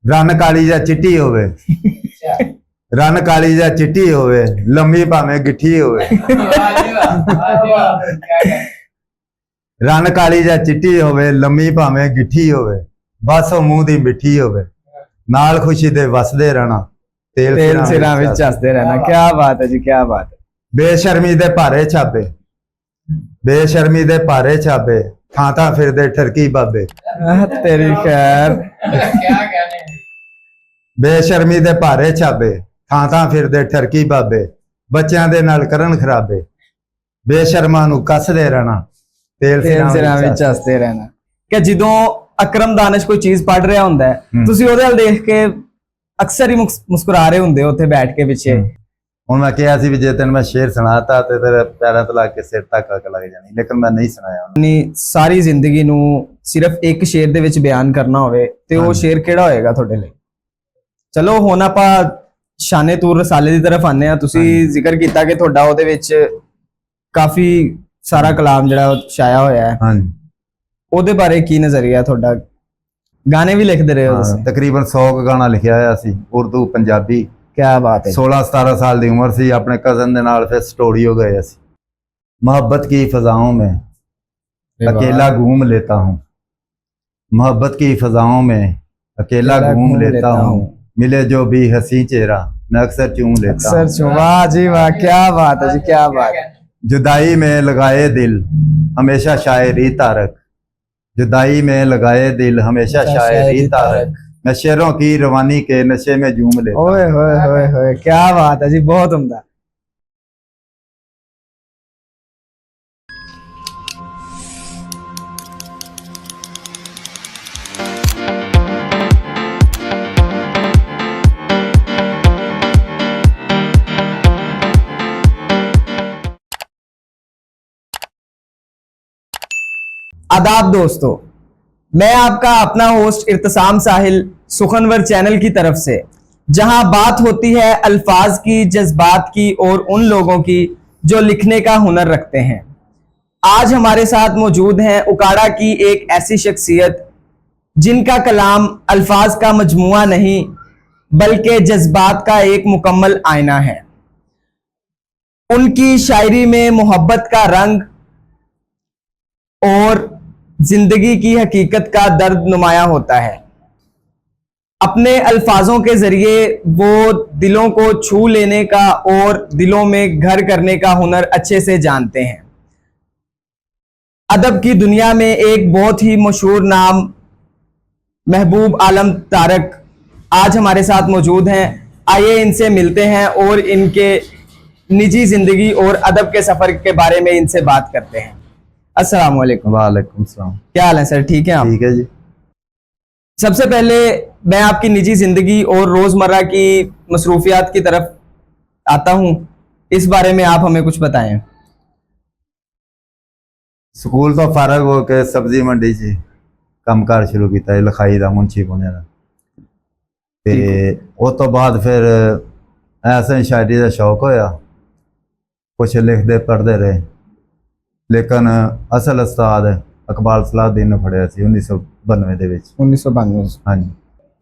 Run काली जा चिट्टी होवे, रन काली जा चिट्टी होवे, लम्मी भावें गिट्ठी होवे। रन काली जा चिट्टी होवे, लम्मी भावें गिट्ठी होवे, बस ओ मूंह दी मिट्ठी होवे, नाल खुशी दे वसदे रहना, तेल सिरां विच हसदे रहना। क्या बात है जी, क्या बात है। बेशर्मी दे भारे छापे, बेशर्मी दे भारे छापे, थां फिरदे ठरकी बाबे। तेरी खैर। क्या कहने। बेशर्मी दे भारे छापे, थां फिरदे ठरकी बाबे, बच्चों दे नाल करन खराबे, बेशर्मा नूं कसदे रहना, तेल सिरां विच हसदे रहना। कि जदों अकरम दानिश कोई चीज पढ़ रहा हुंदा है, तुसीं ओहदे अल देख के अक्सर ही मुस्कुरा रहे हुंदे हो उत्थे बैठ के पिछे। ਹੁਣ मैं कहा सी भी जे तेन मैं शेर सुनाता ते तेरे पैरों तो लग के सिर तक अक लग जानी, लेकिन मैं नहीं सुनाया। अपनी सारी जिंदगी नू सिर्फ एक शेर दे विच बयान करना होवे ते वो शेर केड़ा होएगा तुहाडे लई? चलो हुण आपां शाने तूर रसाले दी तरफ आने आ। तुसीं जिक्र कीता कि तुहाडा ओहदे विच काफी सारा कलाम जिहड़ा छाया होया है, हां, ओहदे बारे की नजरिया तुहाडा? गाने भी लिखदे रहे हो तुसीं? तकरीबन 100 गाना लिखिया होया सी, उर्दू पंजाबी। क्या बात है। 16-17 साल की उम्र सी, अपने कजन दे नाल फिर स्टोरी हो गए सी। मोहब्बत की फजाओं में अकेला घूम लेता हूँ, मोहब्बत की फजाओं में अकेला घूम लेता हूँ, मिले जो भी हंसी चेहरा मैं अक्सर चूम लेता हूँ। वाह जी वाह, क्या बात है जी, क्या बात है। जुदाई में लगाए दिल हमेशा शायरी तारक, जुदाई में लगाए दिल हमेशा शायरी तारक, मैं शेरों की रवानी के नशे में झूम लेता। ओए होए होए होए, क्या बात है जी, बहुत उम्दा। आदाब दोस्तों, मैं आपका अपना होस्ट इर्तिसाम साहिल सुखनवर चैनल की तरफ से, जहां बात होती है अल्फाज की, जज्बात की और उन लोगों की जो लिखने का हुनर रखते हैं। आज हमारे साथ मौजूद हैं उकाड़ा की एक ऐसी शख्सियत जिनका कलाम अल्फाज का मजमुआ नहीं बल्कि जज्बात का एक मुकम्मल आईना है। उनकी शायरी में मोहब्बत का रंग और जिंदगी की हकीकत का दर्द नुमाया होता है। अपने अल्फाजों के जरिए वो दिलों को छू लेने का और दिलों में घर करने का हुनर अच्छे से जानते हैं। अदब की दुनिया में एक बहुत ही मशहूर नाम महबूब आलम तारक आज हमारे साथ मौजूद हैं। आइए इनसे मिलते हैं और इनके निजी जिंदगी और अदब के सफर के बारे में इनसे बात करते हैं। अस्सलाम वालेकुम। वालेकुम सलाम। क्या हाल है सर, ठीक है आप? ठीक है जी। सबसे पहले मैं आपकी निजी जिंदगी और रोजमर्रा की मसरूफियात की तरफ आता हूं, इस बारे में आप हमें कुछ बताएं। स्कूल तो फारग होके सब्जी मंडी च कामकार शुरू किया, लिखाई का, मुंशी पुणे का, ते उस तो बाद फिर ऐसे शायरी का शौक होया, कुछ लिखते पढ़ते रहे, लेकिन असल उस्ताद इकबाल सलाहुद्दीन ने फड़िया सी 1992 ਦੇ ਵਿੱਚ। 1992। ਹਾਂਜੀ।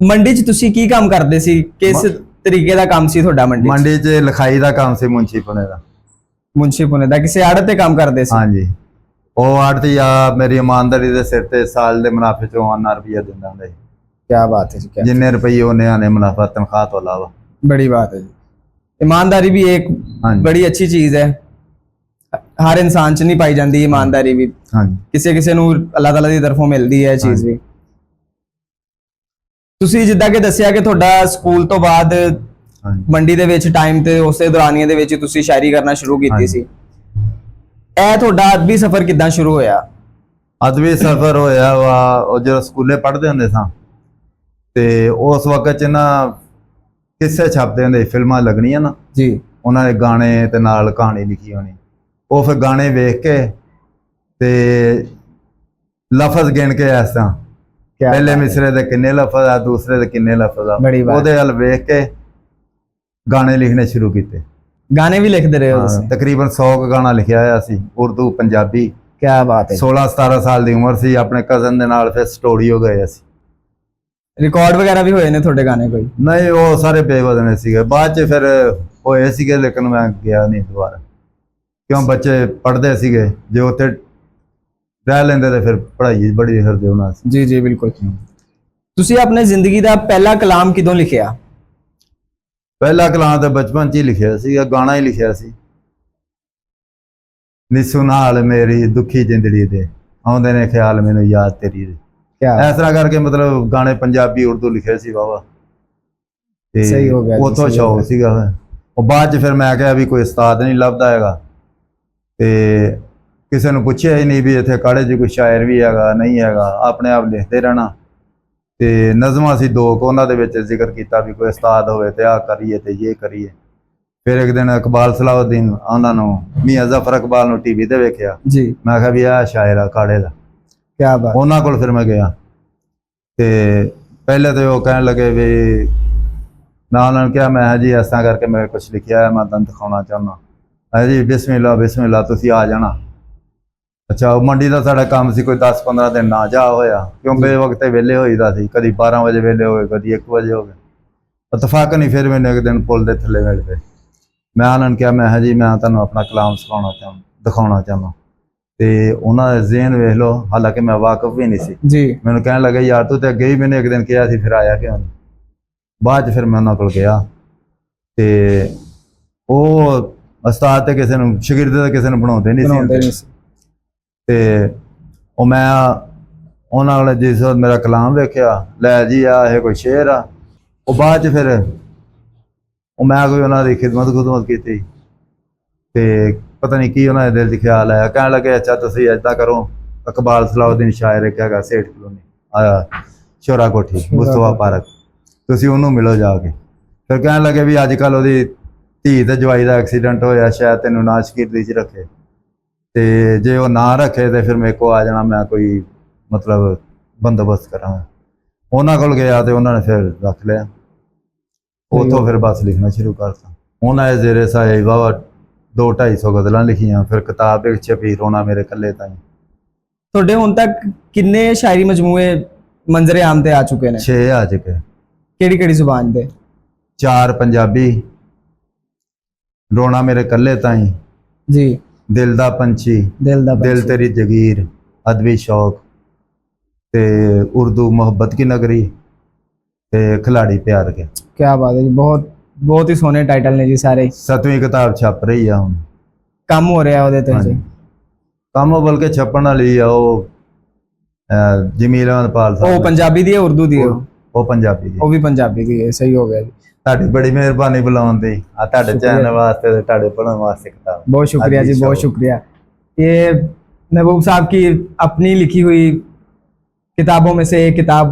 ਮੰਡੀ 'ਚ ਤੁਸੀਂ ਕੀ ਕੰਮ ਕਰਦੇ ਸੀ? ਕਿਸ ਤਰੀਕੇ ਦਾ ਕੰਮ ਸੀ ਤੁਹਾਡਾ ਮੰਡੀ 'ਚ? ਮੰਡੀ 'ਚ ਲਿਖਾਈ ਦਾ ਕੰਮ ਸੀ, ਮੁੰਸ਼ੀ ਪੁਣੇ ਦਾ। ਮੁੰਸ਼ੀ ਪੁਣੇ ਦਾ ਕਿਸੇ ਆੜਤ ਤੇ ਕੰਮ ਕਰਦੇ ਸੀ? ਹਾਂਜੀ। ਉਹ ਆੜਤੀ ਆ ਮੇਰੀ ਇਮਾਨਦਾਰੀ ਦੇ ਸਿਰ ਤੇ ਸਾਲ ਦੇ ਮੁਨਾਫੇ ਚੋਂ ਆਨਾ ਰੁਪਈਆ ਦਿੰਦਾ ਹੁੰਦਾ ਸੀ। क्या बात है जी, क्या ਜਿੰਨੇ ਰੁਪਈਏ ਉਹਨੇ ਆਨੇ ਮੁਨਾਫਾ ਤਨਖਾਹ ਤੋਂ ਇਲਾਵਾ। बड़ी बात है जी। ईमानदारी भी एक बड़ी अच्छी चीज है, हर इंसान च नहीं पाई जाती ईमानदारी भी, किसी किसी नूं अल्लाह ताला दी तरफों मिलती है चीज भी। ਤੁਸੀਂ ਜਿੱਦਾਂ ਕਿ ਦੱਸਿਆ ਕਿ ਤੁਹਾਡਾ ਸਕੂਲ ਤੋਂ ਬਾਅਦ ਮੰਡੀ ਦੇ ਵਿੱਚ ਟਾਈਮ ਤੇ ਉਸੇ ਦੌਰਾਨੀਆਂ ਦੇ ਵਿੱਚ ਤੁਸੀਂ ਸ਼ਾਇਰੀ ਕਰਨਾ ਸ਼ੁਰੂ ਕੀਤੀ ਸੀ। ਇਹ ਤੁਹਾਡਾ ਅਦਬੀ ਸਫ਼ਰ ਕਿੱਦਾਂ ਸ਼ੁਰੂ ਹੋਇਆ? ਅਦਬੀ ਸਫ਼ਰ ਹੋਇਆ ਵਾ ਉਹ ਜਦੋਂ ਸਕੂਲੇ ਪੜ੍ਹਦੇ ਹੁੰਦੇ ਸਾਂ ਤੇ ਉਸ ਵਕਤ 'ਚ ਨਾ ਕਿੱਸੇ ਛਪਦੇ ਹੁੰਦੇ, ਫਿਲਮਾਂ ਲੱਗਣੀਆਂ ਨਾ ਜੀ, ਉਹਨਾਂ ਦੇ ਗਾਣੇ ਤੇ ਨਾਲ ਕਹਾਣੀ ਲਿਖੀ ਹੋਣੀ। ਉਹ ਫਿਰ ਗਾਣੇ ਵੇਖ ਕੇ ਤੇ ਲਫ਼ਜ਼ ਗਿਣ ਕੇ ਇਸ ਤਰ੍ਹਾਂ ਪਹਿਲੇ ਮਿਸਰੇ ਦੇ ਕਿੰਨੇ ਲਫ਼ਜ਼ ਆ, ਦੂਸਰੇ ਦੇ ਕਿੰਨੇ ਲਫ਼ਜ਼ ਆ, ਉਹਦੇ ਵੱਲ ਵੇਖ ਕੇ ਗਾਣੇ ਲਿਖਣੇ ਸ਼ੁਰੂ ਕੀਤੇ। ਗਾਣੇ ਵੀ ਲਿਖਦੇ ਰਹੇ ਹੋ ਤੁਸੀਂ? ਤਕਰੀਬਨ 100 ਗਾਣਾ ਲਿਖਿਆ ਹੋਇਆ ਸੀ, ਉਰਦੂ ਪੰਜਾਬੀ। ਕੀ ਬਾਤ ਹੈ। 16-17 ਸਾਲ ਦੀ ਉਮਰ ਸੀ, ਆਪਣੇ ਕਜ਼ਨ ਦੇ ਨਾਲ ਫਿਰ ਸਟੋਰੀ ਹੋ ਗਏ ਅਸੀਂ। ਰਿਕਾਰਡ ਵਗੈਰਾ ਵੀ ਹੋਏ ਨੇ ਤੁਹਾਡੇ ਗਾਣੇ ਕੋਈ? ਨਹੀਂ, ਉਹ ਸਾਰੇ ਬੇਵਜ਼ਨ ਸੀਗੇ। ਬਾਅਦ ਚ ਫਿਰ ਹੋਏ ਸੀਗੇ, ਲੇਕਿਨ ਮੈਂ ਗਿਆ ਨਹੀਂ ਦੁਬਾਰਾ, ਕਿਉਂ ਬੱਚੇ ਪੜ੍ਹਦੇ ਸੀਗੇ, ਜੇ ਉੱਥੇ ਰਹਿ ਲੈਂਦੇ ਤੇ ਫਿਰ ਪੜ੍ਹਾਈ ਬੜੀ ਕਰਦੇ ਉਹਨਾਂ ਸੀ। ਜੀ ਜੀ ਬਿਲਕੁਲ। ਤੁਸੀਂ ਆਪਣੇ ਜ਼ਿੰਦਗੀ ਦਾ ਪਹਿਲਾ ਕਲਾਮ ਕਿਦੋਂ ਲਿਖਿਆ? ਪਹਿਲਾ ਕਲਾਮ ਤਾਂ ਬਚਪਨ ਚ ਹੀ ਲਿਖਿਆ ਸੀ, ਗਾਣਾ ਹੀ ਲਿਖਿਆ ਸੀ। ਨਿਸੂ ਨਾਲ ਮੇਰੀ ਦੁਖੀ ਜ਼ਿੰਦੜੀ ਦੇ ਆਉਂਦੇ ਨੇ ਖਿਆਲ ਮੈਨੂੰ ਯਾਦ ਤੇਰੀ ਦੇ। ਕਿਆ ਇਸ ਤਰ੍ਹਾਂ ਕਰਕੇ ਮਤਲਬ ਗਾਣੇ ਪੰਜਾਬੀ ਉਰਦੂ ਲਿਖੇ ਸੀ ਵਾਵਾ, ਤੇ ਸਹੀ ਹੋ ਗਿਆ ਜੀ, ਉਤੋਂ ਸਹੀ ਹੋ ਸ਼ੌਕ ਗਿਆ। ਸੀਗਾ। ਉਹ ਬਾਅਦ ਚ ਫਿਰ ਮੈਂ ਕਿਹਾ ਵੀ ਕੋਈ ਉਸਤਾਦ ਨਹੀਂ ਲੱਭਦਾ ਹੈਗਾ, ਤੇ ਕਿਸੇ ਨੂੰ ਪੁੱਛਿਆ ਹੀ ਨਹੀਂ ਵੀ ਇੱਥੇ ਕਾੜੇ 'ਚ ਕੋਈ ਸ਼ਾਇਰ ਵੀ ਹੈਗਾ ਨਹੀਂ ਹੈਗਾ, ਆਪਣੇ ਆਪ ਲਿਖਦੇ ਰਹਿਣਾ। ਤੇ ਨਜ਼ਮਾਂ ਸੀ ਦੋ ਕੁ, ਉਹਨਾਂ ਦੇ ਵਿੱਚ ਜ਼ਿਕਰ ਕੀਤਾ ਵੀ ਕੋਈ ਉਸਤਾਦ ਹੋਵੇ ਤੇ ਆਹ ਕਰੀਏ ਤੇ ਇਹ ਕਰੀਏ। ਫਿਰ ਇੱਕ ਦਿਨ ਇਕਬਾਲ ਸਲਾਹੁਦੀਨ ਉਹਨਾਂ ਨੂੰ, ਮੀਆਂ ਜ਼ਫਰ ਇਕਬਾਲ ਨੂੰ ਟੀਵੀ ਤੇ ਵੇਖਿਆ। ਜੀ, ਮੈਂ ਕਿਹਾ ਵੀ ਆਹ ਸ਼ਾਇਰ ਆ ਕਾੜੇ ਦਾ। ਕਿਆ ਬਾਤ। ਉਹਨਾਂ ਕੋਲ ਫਿਰ ਮੈਂ ਗਿਆ, ਤੇ ਪਹਿਲੇ ਤੇ ਉਹ ਕਹਿਣ ਲੱਗੇ ਵੀ, ਮੈਂ ਉਹਨਾਂ ਨੂੰ ਕਿਹਾ ਮੈਂ ਕਿਹਾ ਜੀ ਇਸ ਤਰ੍ਹਾਂ ਕਰਕੇ ਮੈਂ ਕੁਛ ਲਿਖਿਆ ਹੈ, ਮੈਂ ਤੁਹਾਨੂੰ ਦਿਖਾਉਣਾ ਚਾਹੁੰਦਾ। ਮੈਂ ਜੀ ਬਿਸਮਿਲ੍ਲਾ ਬਿਸਮਿਲ੍ਲਾ, ਤੁਸੀਂ ਆ ਜਾਣਾ। ਅੱਛਾ, ਉਹ ਮੰਡੀ ਦਾ ਸਾਡਾ ਕੰਮ ਸੀ, ਕੋਈ 10-15 ਦਿਨ ਨਾ ਜਾ ਹੋਇਆ, ਕਿਉਂਕਿ ਇਹ ਵਕਤ ਵਿਹਲੇ ਹੋਈਦਾ ਸੀ, ਕਦੀ 12 ਵਜੇ ਵਿਹਲੇ ਹੋ ਗਏ, ਕਦੀ 1 ਵਜੇ ਹੋ ਗਏ। ਇਤਫਾਕ ਨਹੀਂ ਫਿਰ ਮੈਨੂੰ ਇੱਕ ਦਿਨ ਪੁਲ ਦੇ ਥੱਲੇ ਮਿਲ ਪਏ। ਮੈਂ ਉਹਨਾਂ ਨੂੰ ਕਿਹਾ ਮੈਂ ਕਿਹਾ ਜੀ ਮੈਂ ਤੁਹਾਨੂੰ ਆਪਣਾ ਕਲਾਮ ਦਿਖਾਉਣਾ ਚਾਹੁੰਦਾ। ਤੇ ਉਹਨਾਂ ਦਾ ਜ਼ਿਹਨ ਵੇਖ ਲਓ, ਹਾਲਾਂਕਿ ਮੈਂ ਵਾਕਫ ਵੀ ਨਹੀਂ ਸੀ। ਜੀ, ਮੈਨੂੰ ਕਹਿਣ ਲੱਗਾ ਯਾਰ ਤੂੰ ਤੇ ਅੱਗੇ ਹੀ ਮੈਨੂੰ ਇੱਕ ਦਿਨ ਕਿਹਾ ਸੀ, ਫਿਰ ਆਇਆ ਕਿਉਂ ਨਹੀਂ? ਬਾਅਦ 'ਚ ਫਿਰ ਮੈਂ ਉਹਨਾਂ ਕੋਲ ਗਿਆ, ਤੇ ਉਹ ਉਸਤਾਦ ਤੇ ਕਿਸੇ ਨੂੰ, ਸ਼ਾਗਿਰਦ ਤਾਂ ਕਿਸੇ ਨੂੰ ਬਣਾਉਂਦੇ ਨਹੀਂ ਸੀ। ਤੇ ਉਹ ਮੈਂ ਉਹਨਾਂ ਕੋਲ ਜਿਸ ਵਕਤ ਮੇਰਾ ਕਲਾਮ ਵੇਖਿਆ, ਲੈ ਜੀ ਆ ਇਹ ਕੋਈ ਸ਼ੇਰ ਆ। ਉਹ ਬਾਅਦ 'ਚ ਫਿਰ ਉਹ ਮੈਂ ਕੋਈ ਉਹਨਾਂ ਦੀ ਖਿਦਮਤ ਕੀਤੀ, ਤੇ ਪਤਾ ਨਹੀਂ ਕੀ ਉਹਨਾਂ ਦੇ ਦਿਲ 'ਚ ਖਿਆਲ ਆਇਆ। ਕਹਿਣ ਲੱਗੇ ਅੱਛਾ ਤੁਸੀਂ ਇੱਦਾਂ ਕਰੋ, ਇਕਬਾਲ ਸਲਾਹੁਦੀਨ ਸ਼ਾਇਰ ਇੱਕ ਹੈਗਾ ਸੇਠ ਕਲੋਨੀ ਸ਼ੋਰਾ ਕੋਠੀ ਮੁਸਤਫਾ ਪਾਰਕ, ਤੁਸੀਂ ਉਹਨੂੰ ਮਿਲੋ ਜਾ ਕੇ। ਫਿਰ ਕਹਿਣ ਲੱਗੇ ਵੀ ਅੱਜ ਕੱਲ੍ਹ ਉਹਦੀ ਧੀ ਤੇ ਜਵਾਈ ਦਾ ਐਕਸੀਡੈਂਟ ਹੋਇਆ, ਸ਼ਾਇਦ ਤੈਨੂੰ ਨਾ ਸ਼ਾਗਿਰਦੀ 'ਚ ਰੱਖੇ, ਤੇ ਜੇ ਉਹ ਨਾ ਰੱਖੇ ਤੇ ਫਿਰ ਮੇਰੇ ਕੋਲ ਆ ਜਾਣਾ, ਮੈਂ ਕੋਈ ਮਤਲਬ ਬੰਦੋਬਸਤ ਕਰਾਂਗਾ। ਉਹਨਾਂ ਕੋਲ ਗਿਆ ਤੇ ਉਹਨਾਂ ਨੇ ਫਿਰ ਰੱਖ ਲਿਆ। ਉੱਥੋਂ ਫਿਰ ਬਸ ਲਿਖਣਾ ਸ਼ੁਰੂ ਕਰਤਾ। ਉਹਨਾਂ ਦੇ ਜ਼ੇਰੇ ਸਾਏ ਵਾਵਾ 200-250 ਗਜ਼ਲਾਂ ਲਿਖੀਆਂ। ਫਿਰ ਕਿਤਾਬ ਇੱਕ ਛਪੀ, ਰੋਣਾ ਮੇਰੇ ਇਕੱਲੇ ਤਾਈਂ। ਤੁਹਾਡੇ ਹੁਣ ਤੱਕ ਕਿੰਨੇ ਸ਼ਾਇਰੀ ਮਜਮੂਏ ਮੰਜ਼ਰੇ ਆਮ ਤੇ ਆ ਚੁੱਕੇ ਨੇ? 6 ਆ ਚੁੱਕੇ। ਕਿਹੜੀ ਕਿਹੜੀ ਜ਼ੁਬਾਨ ਦੇ? 4 ਪੰਜਾਬੀ, ਰੋਣਾ ਮੇਰੇ ਇਕੱਲੇ ਤਾਈਂ ਜੀ, ਦਿਲ ਦਾ ਪੰਛੀ, ਦਿਲ तेरी जगीर, अदबी शौक, ते उर्दू मोहब्बत की नगरी, ते खिलाड़ी प्यार के। क्या बात है जी, बहुत बहुत ही सोने टाइटल ने जी सारे। 7ਵੀਂ किताब छप रही है ਹੁਣ। ਕੰਮ ਹੋ ਰਿਹਾ ਉਹਦੇ ਤੇ ਜੀ? ਕੰਮ ਬਲਕਿ ਛਪਣ ਵਾਲੀ ਆ। ਉਹ ਜਮੀਲ ਅਹਿਮਦਪਾਲ ਸਾਹਿਬ, ਉਹ ਪੰਜਾਬੀ ਦੀ ਹੈ ਉਰਦੂ ਦੀ ਹੈ? ਉਹ ਪੰਜਾਬੀ ਦੀ। ਉਹ ਵੀ ਪੰਜਾਬੀ ਦੀ ਹੈ, ਸਹੀ ਹੋ ਗਿਆ ਜੀ। ਤੁਹਾਡੀ ਬੜੀ ਮਿਹਰਬਾਨੀ ਬੁਲਾਉਣ ਦੀ, ਆ ਤੁਹਾਡੇ ਚੈਨਲ ਵਾਸਤੇ ਤੇ ਤੁਹਾਡੇ पढ़ने वास्ते किताब। बहुत शुक्रिया जी, बहुत शुक्रिया। ये महबूब साहब की अपनी लिखी हुई किताबों में से एक किताब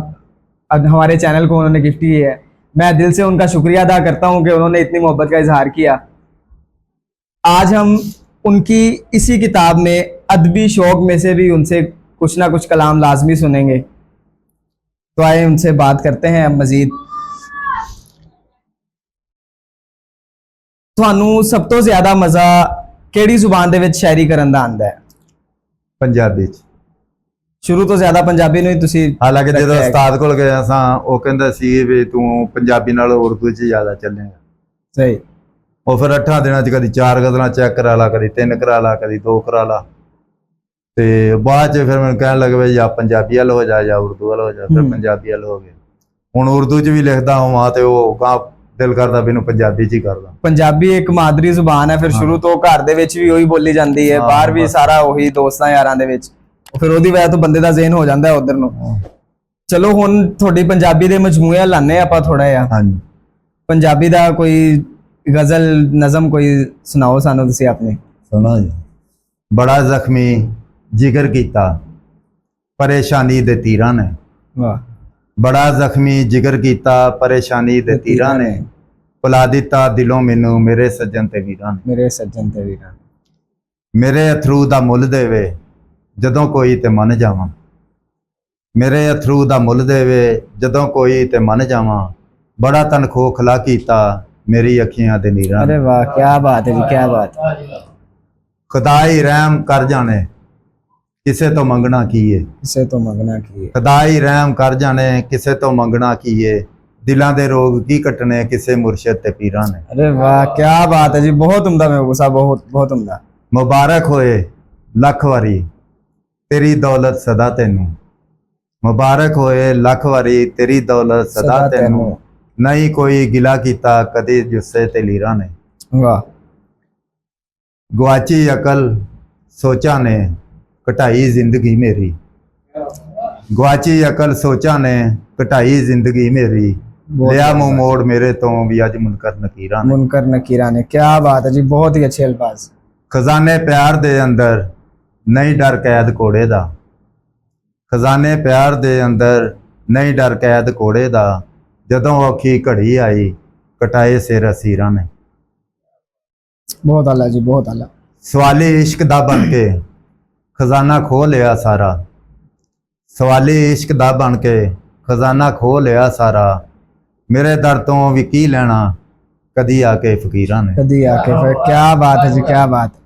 अब हमारे चैनल को उन्होंने गिफ्ट की है। मैं दिल से उनका शुक्रिया अदा करता हूँ कि उन्होंने इतनी मोहब्बत का इजहार किया। आज हम उनकी इसी किताब में अदबी शौक में से भी उनसे कुछ ना कुछ कलाम लाजमी सुनेंगे। तो आए उनसे बात करते हैं अब मज़ीद। ਤੁਹਾਨੂੰ ਸਭ ਤੋਂ ਜ਼ਿਆਦਾ ਮਜ਼ਾ ਕਿਹੜੀ ਜ਼ੁਬਾਨ ਦੇ ਵਿੱਚ ਸ਼ਾਇਰੀ ਕਰਨ ਦਾ ਆਉਂਦਾ ਹੈ? ਪੰਜਾਬੀ 'ਚ। ਸ਼ੁਰੂ ਤੋਂ ਜ਼ਿਆਦਾ ਪੰਜਾਬੀ ਨੂੰ ਹੀ ਤੁਸੀਂ? ਹਾਲਾਂਕਿ ਜਦੋਂ ਉਸਤਾਦ ਕੋਲ ਗਿਆ ਸਾਂ, ਉਹ ਕਹਿੰਦਾ ਸੀ ਵੀ ਤੂੰ ਪੰਜਾਬੀ ਨਾਲੋਂ ਉਰਦੂ 'ਚ ਜ਼ਿਆਦਾ ਚੱਲੇਗਾ। ਸਹੀ। ਉਹ ਫਿਰ 8 ਦਿਨਾਂ 'ਚ ਕਦੀ 4 ਗਜ਼ਲਾਂ ਚੈੱਕ ਕਰਾ ਲਾ, ਕਦੀ 3 ਕਰਾ ਲਾ, ਕਦੀ 2 ਕਰਾ ਲਾ। ਤੇ ਬਾਅਦ 'ਚ ਫਿਰ ਮੈਨੂੰ ਕਹਿਣ ਲੱਗੇ ਵੀ ਜਾਂ ਪੰਜਾਬੀ ਵੱਲ ਹੋ ਜਾ ਜਾਂ ਉਰਦੂ ਵੱਲ ਹੋ ਜਾ। ਫਿਰ ਪੰਜਾਬੀ ਵੱਲ ਹੋ ਗਏ। ਹੁਣ ਉਰਦੂ 'ਚ ਵੀ ਲਿਖਦਾ ਹਾਂ ਤੇ ਉਹ ਗਾਂ ਦਿਲ ਕਰਦਾ ਵੀ ਇਹਨੂੰ ਪੰਜਾਬੀ 'ਚ ਹੀ ਕਰਦਾ। ਪੰਜਾਬੀ ਇੱਕ ਮਾਦਰੀ ਜ਼ੁਬਾਨ ਹੈ, ਫਿਰ ਸ਼ੁਰੂ ਤੋਂ ਘਰ ਦੇ ਵਿੱਚ ਵੀ ਉਹੀ ਬੋਲੀ ਜਾਂਦੀ ਹੈ, ਬਾਹਰ ਵੀ ਸਾਰਾ ਉਹੀ, ਦੋਸਤਾਂ ਯਾਰਾਂ ਦੇ ਵਿੱਚ। ਫਿਰ ਉਹਦੀ ਵਜ੍ਹਾ ਤੋਂ ਬੰਦੇ ਦਾ ਜ਼ਿਹਨ ਹੋ ਜਾਂਦਾ ਉਧਰ ਨੂੰ। ਚਲੋ ਹੁਣ ਤੁਹਾਡੀ ਪੰਜਾਬੀ ਦੇ ਮਜਮੂਏ ਲਾਣੇ ਆਪਾਂ ਥੋੜਾ ਜਿਹਾ। ਹਾਂਜੀ। ਪੰਜਾਬੀ ਦਾ ਕੋਈ ਗਜ਼ਲ ਨਜ਼ਮ ਕੋਈ ਸੁਣਾਓ ਸਾਨੂੰ ਤੁਸੀਂ ਆਪਣੀ। ਸੁਣੋ ਜੀ। ਬੜਾ ਜ਼ਖਮੀ ਜਿਗਰ ਕੀਤਾ ਪਰੇਸ਼ਾਨੀ ਦੇ ਤੀਰਾਂ ਨੇ। ਵਾਹ। ਬੜਾ ਜ਼ਖਮੀ ਜਿਗਰ ਕੀਤਾ ਪਰੇਸ਼ਾਨੀ ਦੇ ਤੀਰਾਂ ਨੇ, ਭੁਲਾ ਦਿੱਤਾ ਦਿਲੋਂ ਮੈਨੂੰ ਮੇਰੇ ਸੱਜਣ ਤੇ ਵੀਰਾਂ ਨੇ। ਮੇਰੇ ਸੱਜਣ ਤੇ ਵੀਰਾਂ ਨੇ। ਮੇਰੇ ਅਥਰੂ ਦਾ ਮੁੱਲ ਦੇਵੇ ਜਦੋਂ ਕੋਈ ਤੇ ਮੰਨ ਜਾਵਾਂ। ਮੇਰੇ ਅਥਰੂ ਦਾ ਮੁੱਲ ਦੇਵੇ ਜਦੋਂ ਕੋਈ ਤੇ ਮੰਨ ਜਾਵਾਂ। ਬੜਾ ਤਨ ਖੋਖਲਾ ਕੀਤਾ ਮੇਰੀ ਅੱਖੀਆਂ ਦੇ ਨੀਰਾਂ। ਅਰੇ ਵਾਹ, ਕੀ ਬਾਤ ਹੈ ਜੀ, ਕੀ ਬਾਤ। ਖੁਦਾਈ ਰਹਿਮ ਕਰ ਜਾਣੇ ਕਿਸੇ ਤੋਂ ਮੰਗਣਾ ਕੀ ਏ। किसे तो मंगना की है। ਖੁਦਾ ਹੀ ਰਹਿਮ ਕਰ ਜਾਣੇ, ਕਿਸੇ ਤੋਂ ਮੰਗਣਾ ਕੀ ਏ। ਦਿਲਾਂ ਦੇ ਰੋਗ ਕੀ ਕੱਟਣੇ, ਕਿਸੇ ਮੁਰਸ਼ਿਦ ਤੇ ਪੀਰਾਂ ਨੇ। अरे वाह, क्या बात है जी, बहुत उम्दा महबूब साहब, बहुत बहुत उम्दा। ਮੁਬਾਰਕ ਹੋਏ ਲੱਖ ਵਾਰੀ ਤੇਰੀ ਦੌਲਤ ਸਦਾ ਤੈਨੂੰ। ਮੁਬਾਰਕ ਹੋਏ ਲੱਖ ਵਾਰੀ ਤੇਰੀ ਦੌਲਤ ਸਦਾ ਸਦਾ ਤੈਨੂੰ। ਤੈਨੂੰ। ਨਹੀਂ ਕੋਈ ਗਿਲਾ ਕੀਤਾ ਕਦੇ ਜੁੱਸੇ ਤੇ ਲੀਰਾਂ ਨੇ। वाह, ਗਵਾਚੀ ਅਕਲ ਸੋਚਾਂ ਨੇ ਘਟਾਈ ਜ਼ਿੰਦਗੀ ਮੇਰੀ। ਗਵਾਚੀ ਅਕਲ ਸੋਚਾਂ ਨੇ ਘਟਾਈ ਜ਼ਿੰਦਗੀ ਮੇਰੀ। बहुत ਲਿਆ ਮੂੰਹ बढ़िया। ਮੋੜ ਮੇਰੇ ਤੋਂ ਵੀ ਅੱਜ ਮੁਨਕਰ ਨਕੀਰਾਂ ਨੇ। मुनकर नकीरा ने, क्या बात है जी, बहुत ही अच्छे अल्फाज। ਖਜ਼ਾਨੇ ਪਿਆਰ ਦੇ ਅੰਦਰ ਨਹੀਂ ਡਰ ਕੈਦ ਕੋੜੇ ਦਾ। ਖਜ਼ਾਨੇ ਪਿਆਰ ਦੇ ਅੰਦਰ ਨਹੀਂ ਡਰ ਕੈਦ ਕੋੜੇ ਦਾ। ਜਦੋਂ ਔਖੀ ਘੜੀ ਆਈ ਕਟਾਏ ਸਿਰ ਅਸੀਰਾਂ ਨੇ। बहुत आला जी, बहुत आला। ਸਵਾਲੀ ਇਸ਼ਕ ਦਾ ਬਣ ਕੇ ਖਜ਼ਾਨਾ ਖੋਹ ਲਿਆ ਸਾਰਾ। ਸਵਾਲੀ ਇਸ਼ਕ ਦਾ ਬਣ ਕੇ ਖਜ਼ਾਨਾ ਖੋਹ ਲਿਆ ਸਾਰਾ। ਮੇਰੇ ਦਰ ਤੋਂ ਵੀ ਕੀ ਲੈਣਾ ਕਦੀ ਆ ਕੇ ਫਕੀਰਾਂ ਨੇ। कदी आके फिर, क्या बात है जी, क्या बात।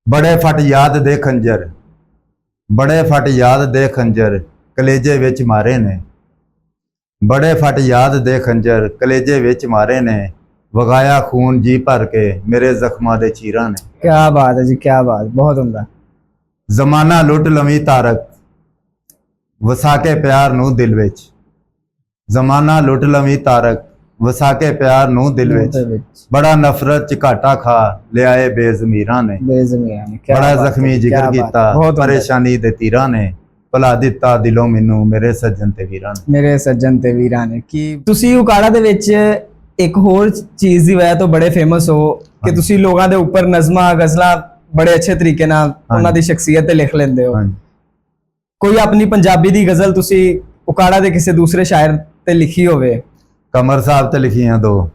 ਬੜੇ ਫਟ ਯਾਦ ਦੇ ਖੰਜਰ, ਬੜੇ ਫਟ ਯਾਦ ਦੇ ਖੰਜਰ ਕਲੇਜੇ ਵਿੱਚ ਮਾਰੇ ਨੇ। ਬੜੇ ਫਟ ਯਾਦ ਦੇ ਖੰਜਰ ਕਲੇਜੇ ਵਿੱਚ ਮਾਰੇ ਨੇ। ਵਗਾਇਆ ਖੂਨ ਜੀ ਭਰ ਕੇ ਮੇਰੇ ਜ਼ਖਮਾਂ ਦੇ ਚੀਰਾਂ ਨੇ। क्या बात है जी, क्या बात, बहुत उम्दा। ਜ਼ਮਾਨਾ ਲੁੱਟ ਲਵੀਂ ਤਾਰਕ ਵਸਾ ਕੇ ਪਿਆਰ ਨੂੰ ਦਿਲ ਵਿੱਚ। ਜ਼ਮਾਨਾ ਲੁੱਟ ਲਵੀਂ ਤਾਰਕ ਵਸਾ ਕੇ ਪਿਆਰ ਨੂੰ ਦਿਲ ਵਿੱਚ। ਬੜਾ ਨਫ਼ਰਤ ਚ ਘਾਟਾ ਖਾ ਲਿਆਏ ਬੇਜ਼ਮੀਰਾਂ ਨੇ। बेज़मीरां ने, क्या ਬੜਾ बात है, ਜ਼ਖਮੀ क्या ਜਿਗਰ बात है, ਕੀਤਾ बहुत उम्दा। ਪਰੇਸ਼ਾਨੀ ਦੇ ਤੀਰਾਂ ਨੇ। ਭੁਲਾ ਦਿੱਤਾ ਦਿਲੋਂ ਮੈਨੂੰ ਮੇਰੇ ਸੱਜਣ ਤੇ ਵੀਰਾਂ ਨੇ। ਮੇਰੇ ਸੱਜਣ ਤੇ ਵੀਰਾਂ ਨੇ। ਕਿ ਤੁਸੀਂ ਉਕਾੜਾ ਦੇ ਵਿੱਚ ਇੱਕ ਹੋਰ ਚੀਜ਼ ਦੀ ਵਜ੍ਹਾ ਤੋਂ ਬੜੇ ਫੇਮਸ ਹੋ ਕਿ ਤੁਸੀਂ ਲੋਕਾਂ ਦੇ ਉੱਪਰ ਨਜ਼ਮਾਂ ਗਜ਼ਲਾਂ ਬੜੇ ਅੱਛੇ ਤਰੀਕੇ ਨਾਲ ਉਹਨਾਂ ਦੀ ਸ਼ਖਸੀਅਤ ਤੇ ਲਿਖ ਲੈਂਦੇ ਹੋ। ਹਾਂਜੀ। ਕੋਈ ਆਪਣੀ ਪੰਜਾਬੀ ਦੀ ਗਜ਼ਲ ਤੁਸੀਂ ਉਕਾੜਾ ਦੇ ਕਿਸੇ ਦੂਸਰੇ ਸ਼ਾਇਰ ਤੇ ਲਿਖੀ ਹੋਵੇ? ਕਮਰ ਸਾਹਿਬ ਤੇ ਲਿਖੀਆਂ ਦੋ,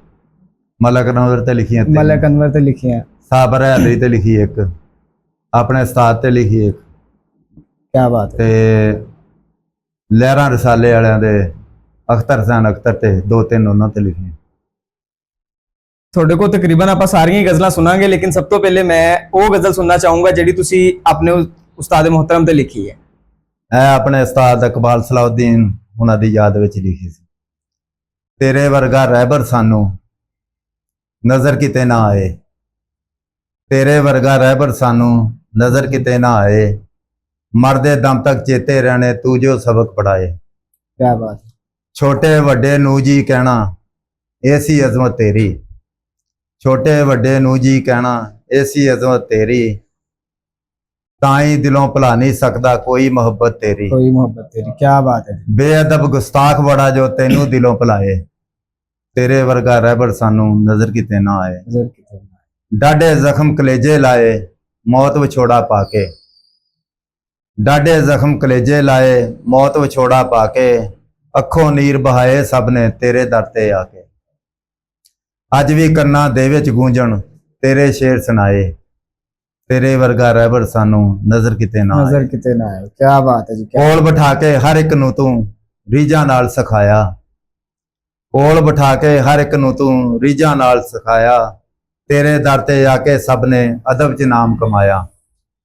ਮਲਕ ਨਵਰ ਤੇ ਲਿਖੀਆਂ ਤਿੰਨ, ਮਲਕ ਅਨਵਰ ਤੇ ਲਿਖੀਆਂ। ਸਾਬਰ ਅਲੀ ਤੇ ਲਿਖੀ ਇੱਕ, ਆਪਣੇ ਉਸਤਾਦ ਤੇ ਲਿਖੀ ਇੱਕ, ਕੀ ਬਾਤ ਹੈ। ਤੇ ਲਹਿਰਾਂ ਰਸਾਲੇ ਵਾਲਿਆਂ ਦੇ ਅਖਤਰ ਹਸੈਨ ਅਖਤਰ ਤੇ ਦੋ ਤਿੰਨ ਉਹਨਾਂ ਤੇ ਲਿਖੀਆਂ। ਤੁਹਾਡੇ ਕੋਲ ਤਕਰੀਬਨ ਆਪਾਂ ਸਾਰੀਆਂ ਹੀ ਗਜ਼ਲਾਂ ਸੁਣਾਂਗੇ, ਲੇਕਿਨ ਸਭ ਤੋਂ ਪਹਿਲੇ ਮੈਂ ਉਹ ਗਜ਼ਲ ਸੁਣਨਾ ਚਾਹੂੰਗਾ ਜਿਹੜੀ ਤੁਸੀਂ ਆਪਣੇ ਉਸਤਾਦ ਮੁਹਤਰਮ ਤੇ ਲਿਖੀ ਹੈ। ਇਹ ਆਪਣੇ ਉਸਤਾਦ ਇਕਬਾਲ ਸਲਾਉਦੀਨ ਉਹਨਾਂ ਦੀ ਯਾਦ ਵਿੱਚ ਲਿਖੀ ਸੀ। ਤੇਰੇ ਵਰਗਾ ਰਹਿਬਰ ਸਾਨੂੰ ਨਜ਼ਰ ਕਿਤੇ ਨਾ ਆਏ। ਤੇਰੇ ਵਰਗਾ ਰਹਿਬਰ ਸਾਨੂੰ ਨਜ਼ਰ ਕਿਤੇ ਨਾ ਆਏ। ਮਰਦੇ ਦਮ ਤੱਕ ਚੇਤੇ ਰਹਿਣੇ ਤੂੰ ਜੋ ਸਬਕ ਪੜਾਏ। ਕੀ ਬਾਤ। ਛੋਟੇ ਵੱਡੇ ਨੂੰ ਜੀ ਕਹਿਣਾ ਐਸੀ ਅਜ਼ਮਤ ਤੇਰੀ। ਛੋਟੇ ਵੱਡੇ ਨੂੰ ਜੀ ਕਹਿਣਾ ਐਸੀ ਅਜ਼ਮਤ ਤੇਰੀ। ਤਾਂ ਹੀ ਦਿਲੋਂ ਭੁਲਾ ਨਹੀਂ ਸਕਦਾ ਕੋਈ ਮੁਹੱਬਤ ਤੇਰੀ। ਕੋਈ ਮੁਹੱਬਤ ਤੇਰੀ। ਕੀ ਬਾਤ ਹੈ। ਬੇਅਦਬ ਗੁਸਤਾਖ ਬੜਾ ਜੋ ਤੈਨੂੰ ਦਿਲੋਂ ਭੁਲਾਏ। ਤੇਰੇ ਵਰਗਾ ਰਹਿਬਰ ਸਾਨੂੰ ਨਜ਼ਰ ਕਿਤੇ ਨਾ ਆਏ। ਨਜ਼ਰ ਕਿਤੇ ਨਾ ਆਏ। ਡਾਢੇ ਜ਼ਖਮ ਕਲੇਜੇ ਲਾਏ ਮੌਤ ਵਿਛੋੜਾ ਪਾ ਕੇ। ਡਾਢੇ ਜ਼ਖਮ ਕਲੇਜੇ ਲਾਏ ਮੌਤ ਵਿਛੋੜਾ ਪਾ ਕੇ। ਅੱਖੋਂ ਨੀਰ ਬਹਾਏ ਸਭ ਨੇ ਤੇਰੇ ਦਰ ਤੇ ਆ ਕੇ। ਅੱਜ ਵੀ ਕੰਨਾਂ ਦੇ ਵਿੱਚ ਗੂੰਜਣ ਤੇਰੇ ਸ਼ੇਰ ਸੁਣਾਏ। ਤੇਰੇ ਵਰਗਾ ਰਹਿਬਰ ਸਾਨੂੰ ਨਜ਼ਰ ਕਿਤੇ ਨਾ ਆਏ। ਨਜ਼ਰ ਕਿਤੇ ਨਾ ਆਏ। ਕੀ ਬਾਤ ਹੈ ਜੀ। ਕੋਲ ਬਿਠਾ ਕੇ ਹਰ ਇੱਕ ਨੂੰ ਤੂੰ ਰੀਝਾਂ ਨਾਲ ਸਿਖਾਇਆ। ਕੋਲ ਬਿਠਾ ਕੇ ਹਰ ਇੱਕ ਨੂੰ ਤੂੰ ਰੀਝਾਂ ਨਾਲ ਸਿਖਾਇਆ। ਤੇਰੇ ਦਰ ਤੇ ਆ ਕੇ ਸਭ ਨੇ ਅਦਬ 'ਚ ਨਾਮ ਕਮਾਇਆ।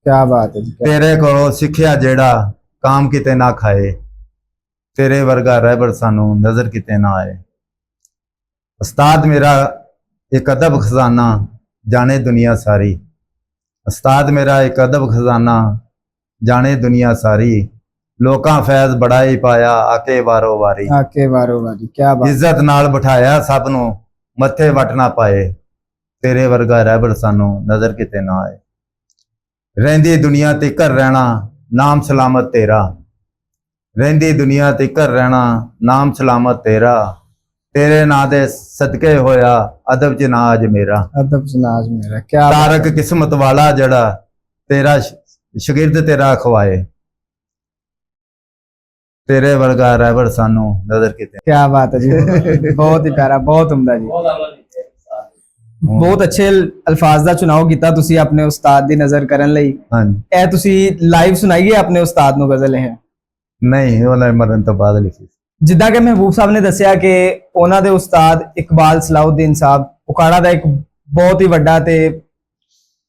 ਕੀ ਬਾਤ ਹੈ ਜੀ। ਤੇਰੇ ਕੋਲੋਂ ਸਿੱਖਿਆ ਜਿਹੜਾ ਕਾਮ ਕਿਤੇ ਨਾ ਖਾਏ। ਤੇਰੇ ਵਰਗਾ ਰਹਿਬਰ ਸਾਨੂੰ ਨਜ਼ਰ ਕਿਤੇ ਨਾ ਆਏ। ਉਸਤਾਦ ਮੇਰਾ ਇੱਕ ਅਦਬ ਖਜ਼ਾਨਾ ਜਾਣੇ ਦੁਨੀਆ ਸਾਰੀ। ਉਸਤਾਦ ਮੇਰਾ ਇੱਕ ਅਦਬ ਖਜ਼ਾਨਾ ਜਾਣੇ ਦੁਨੀਆ ਸਾਰੀ। ਲੋਕਾਂ ਫੈਜ਼ ਬੜਾ ਹੀ ਪਾਇਆ ਆਕੇ ਵਾਰੋ ਵਾਰੀ। ਆਕੇ ਵਾਰੋ ਵਾਰੀ। ਕੀ ਬਾਤ। ਇੱਜ਼ਤ ਨਾਲ ਬਿਠਾਇਆ ਸਭ ਨੂੰ ਮੱਥੇ ਵੱਟ ਨਾ ਪਾਏ। ਤੇਰੇ ਵਰਗਾ ਰਹਿਬਰ ਸਾਨੂੰ ਨਜ਼ਰ ਕਿਤੇ ਨਾ ਆਏ। ਰਹਿੰਦੀ ਦੁਨੀਆ ਤੇ ਘਰ ਰਹਿਣਾ ਨਾਮ ਸਲਾਮਤ ਤੇਰਾ। ਰਹਿੰਦੀ ਦੁਨੀਆ ਤੇ ਘਰ ਰਹਿਣਾ ਨਾਮ ਸਲਾਮਤ ਤੇਰਾ। ਤੇਰੇ ਨਾਂ ਦੇ ਸਦਕੇ ਹੋਇਆ ਅਦਬ ਚ ਨਾਜ ਮੇਰਾ। ਅਦਬ ਚ ਨਾਜ ਮੇਰਾ। ਕੀ ਤਾਰਕ ਕਿਸਮਤ ਵਾਲਾ ਜਿਹੜਾ ਤੇਰਾ ਸ਼ਾਗਿਰਦ ਤੇਰਾ ਖਵਾਏ। ਤੇਰੇ ਵਰਗਾ ਰਹਿਬਰ ਸਾਨੂੰ ਨਜ਼ਰ ਕਿਤੇ। ਕੀ ਬਾਤ ਹੈ ਜੀ। ਬਹੁਤ ਹੀ ਪਿਆਰਾ, ਬਹੁਤ ਉਮਦਾ ਜੀ। ਬਹੁਤ ਅੱਛੇ ਅਲਫਾਜ਼ ਦਾ ਚੁਣਾਵ ਕੀਤਾ ਤੁਸੀਂ ਆਪਣੇ ਉਸਤਾਦ ਦੀ ਨਜ਼ਰ ਕਰਨ ਲਈ। ਹਾਂਜੀ। ਇਹ ਤੁਸੀਂ ਲਾਈਵ ਸੁਣਾਈਏ ਆਪਣੇ ਉਸਤਾਦ ਨੂੰ ਗਜ਼ਲ ਇਹ? ਨਹੀਂ, ਉਹਨਾਂ ਮਰਨ ਤੋਂ ਬਾਅਦ ਲਿਖੀ। ਜਿੱਦਾਂ ਕਿ ਮਹਿਬੂਬ ਸਾਹਿਬ ਨੇ ਦੱਸਿਆ ਕਿ ਉਹਨਾਂ ਦੇ ਉਸਤਾਦ ਇਕਬਾਲ ਸਲਾਉਦੀਨ ਸਾਹਿਬ ਉਕਾੜਾ ਦਾ ਇੱਕ ਬਹੁਤ ਹੀ ਵੱਡਾ ਤੇ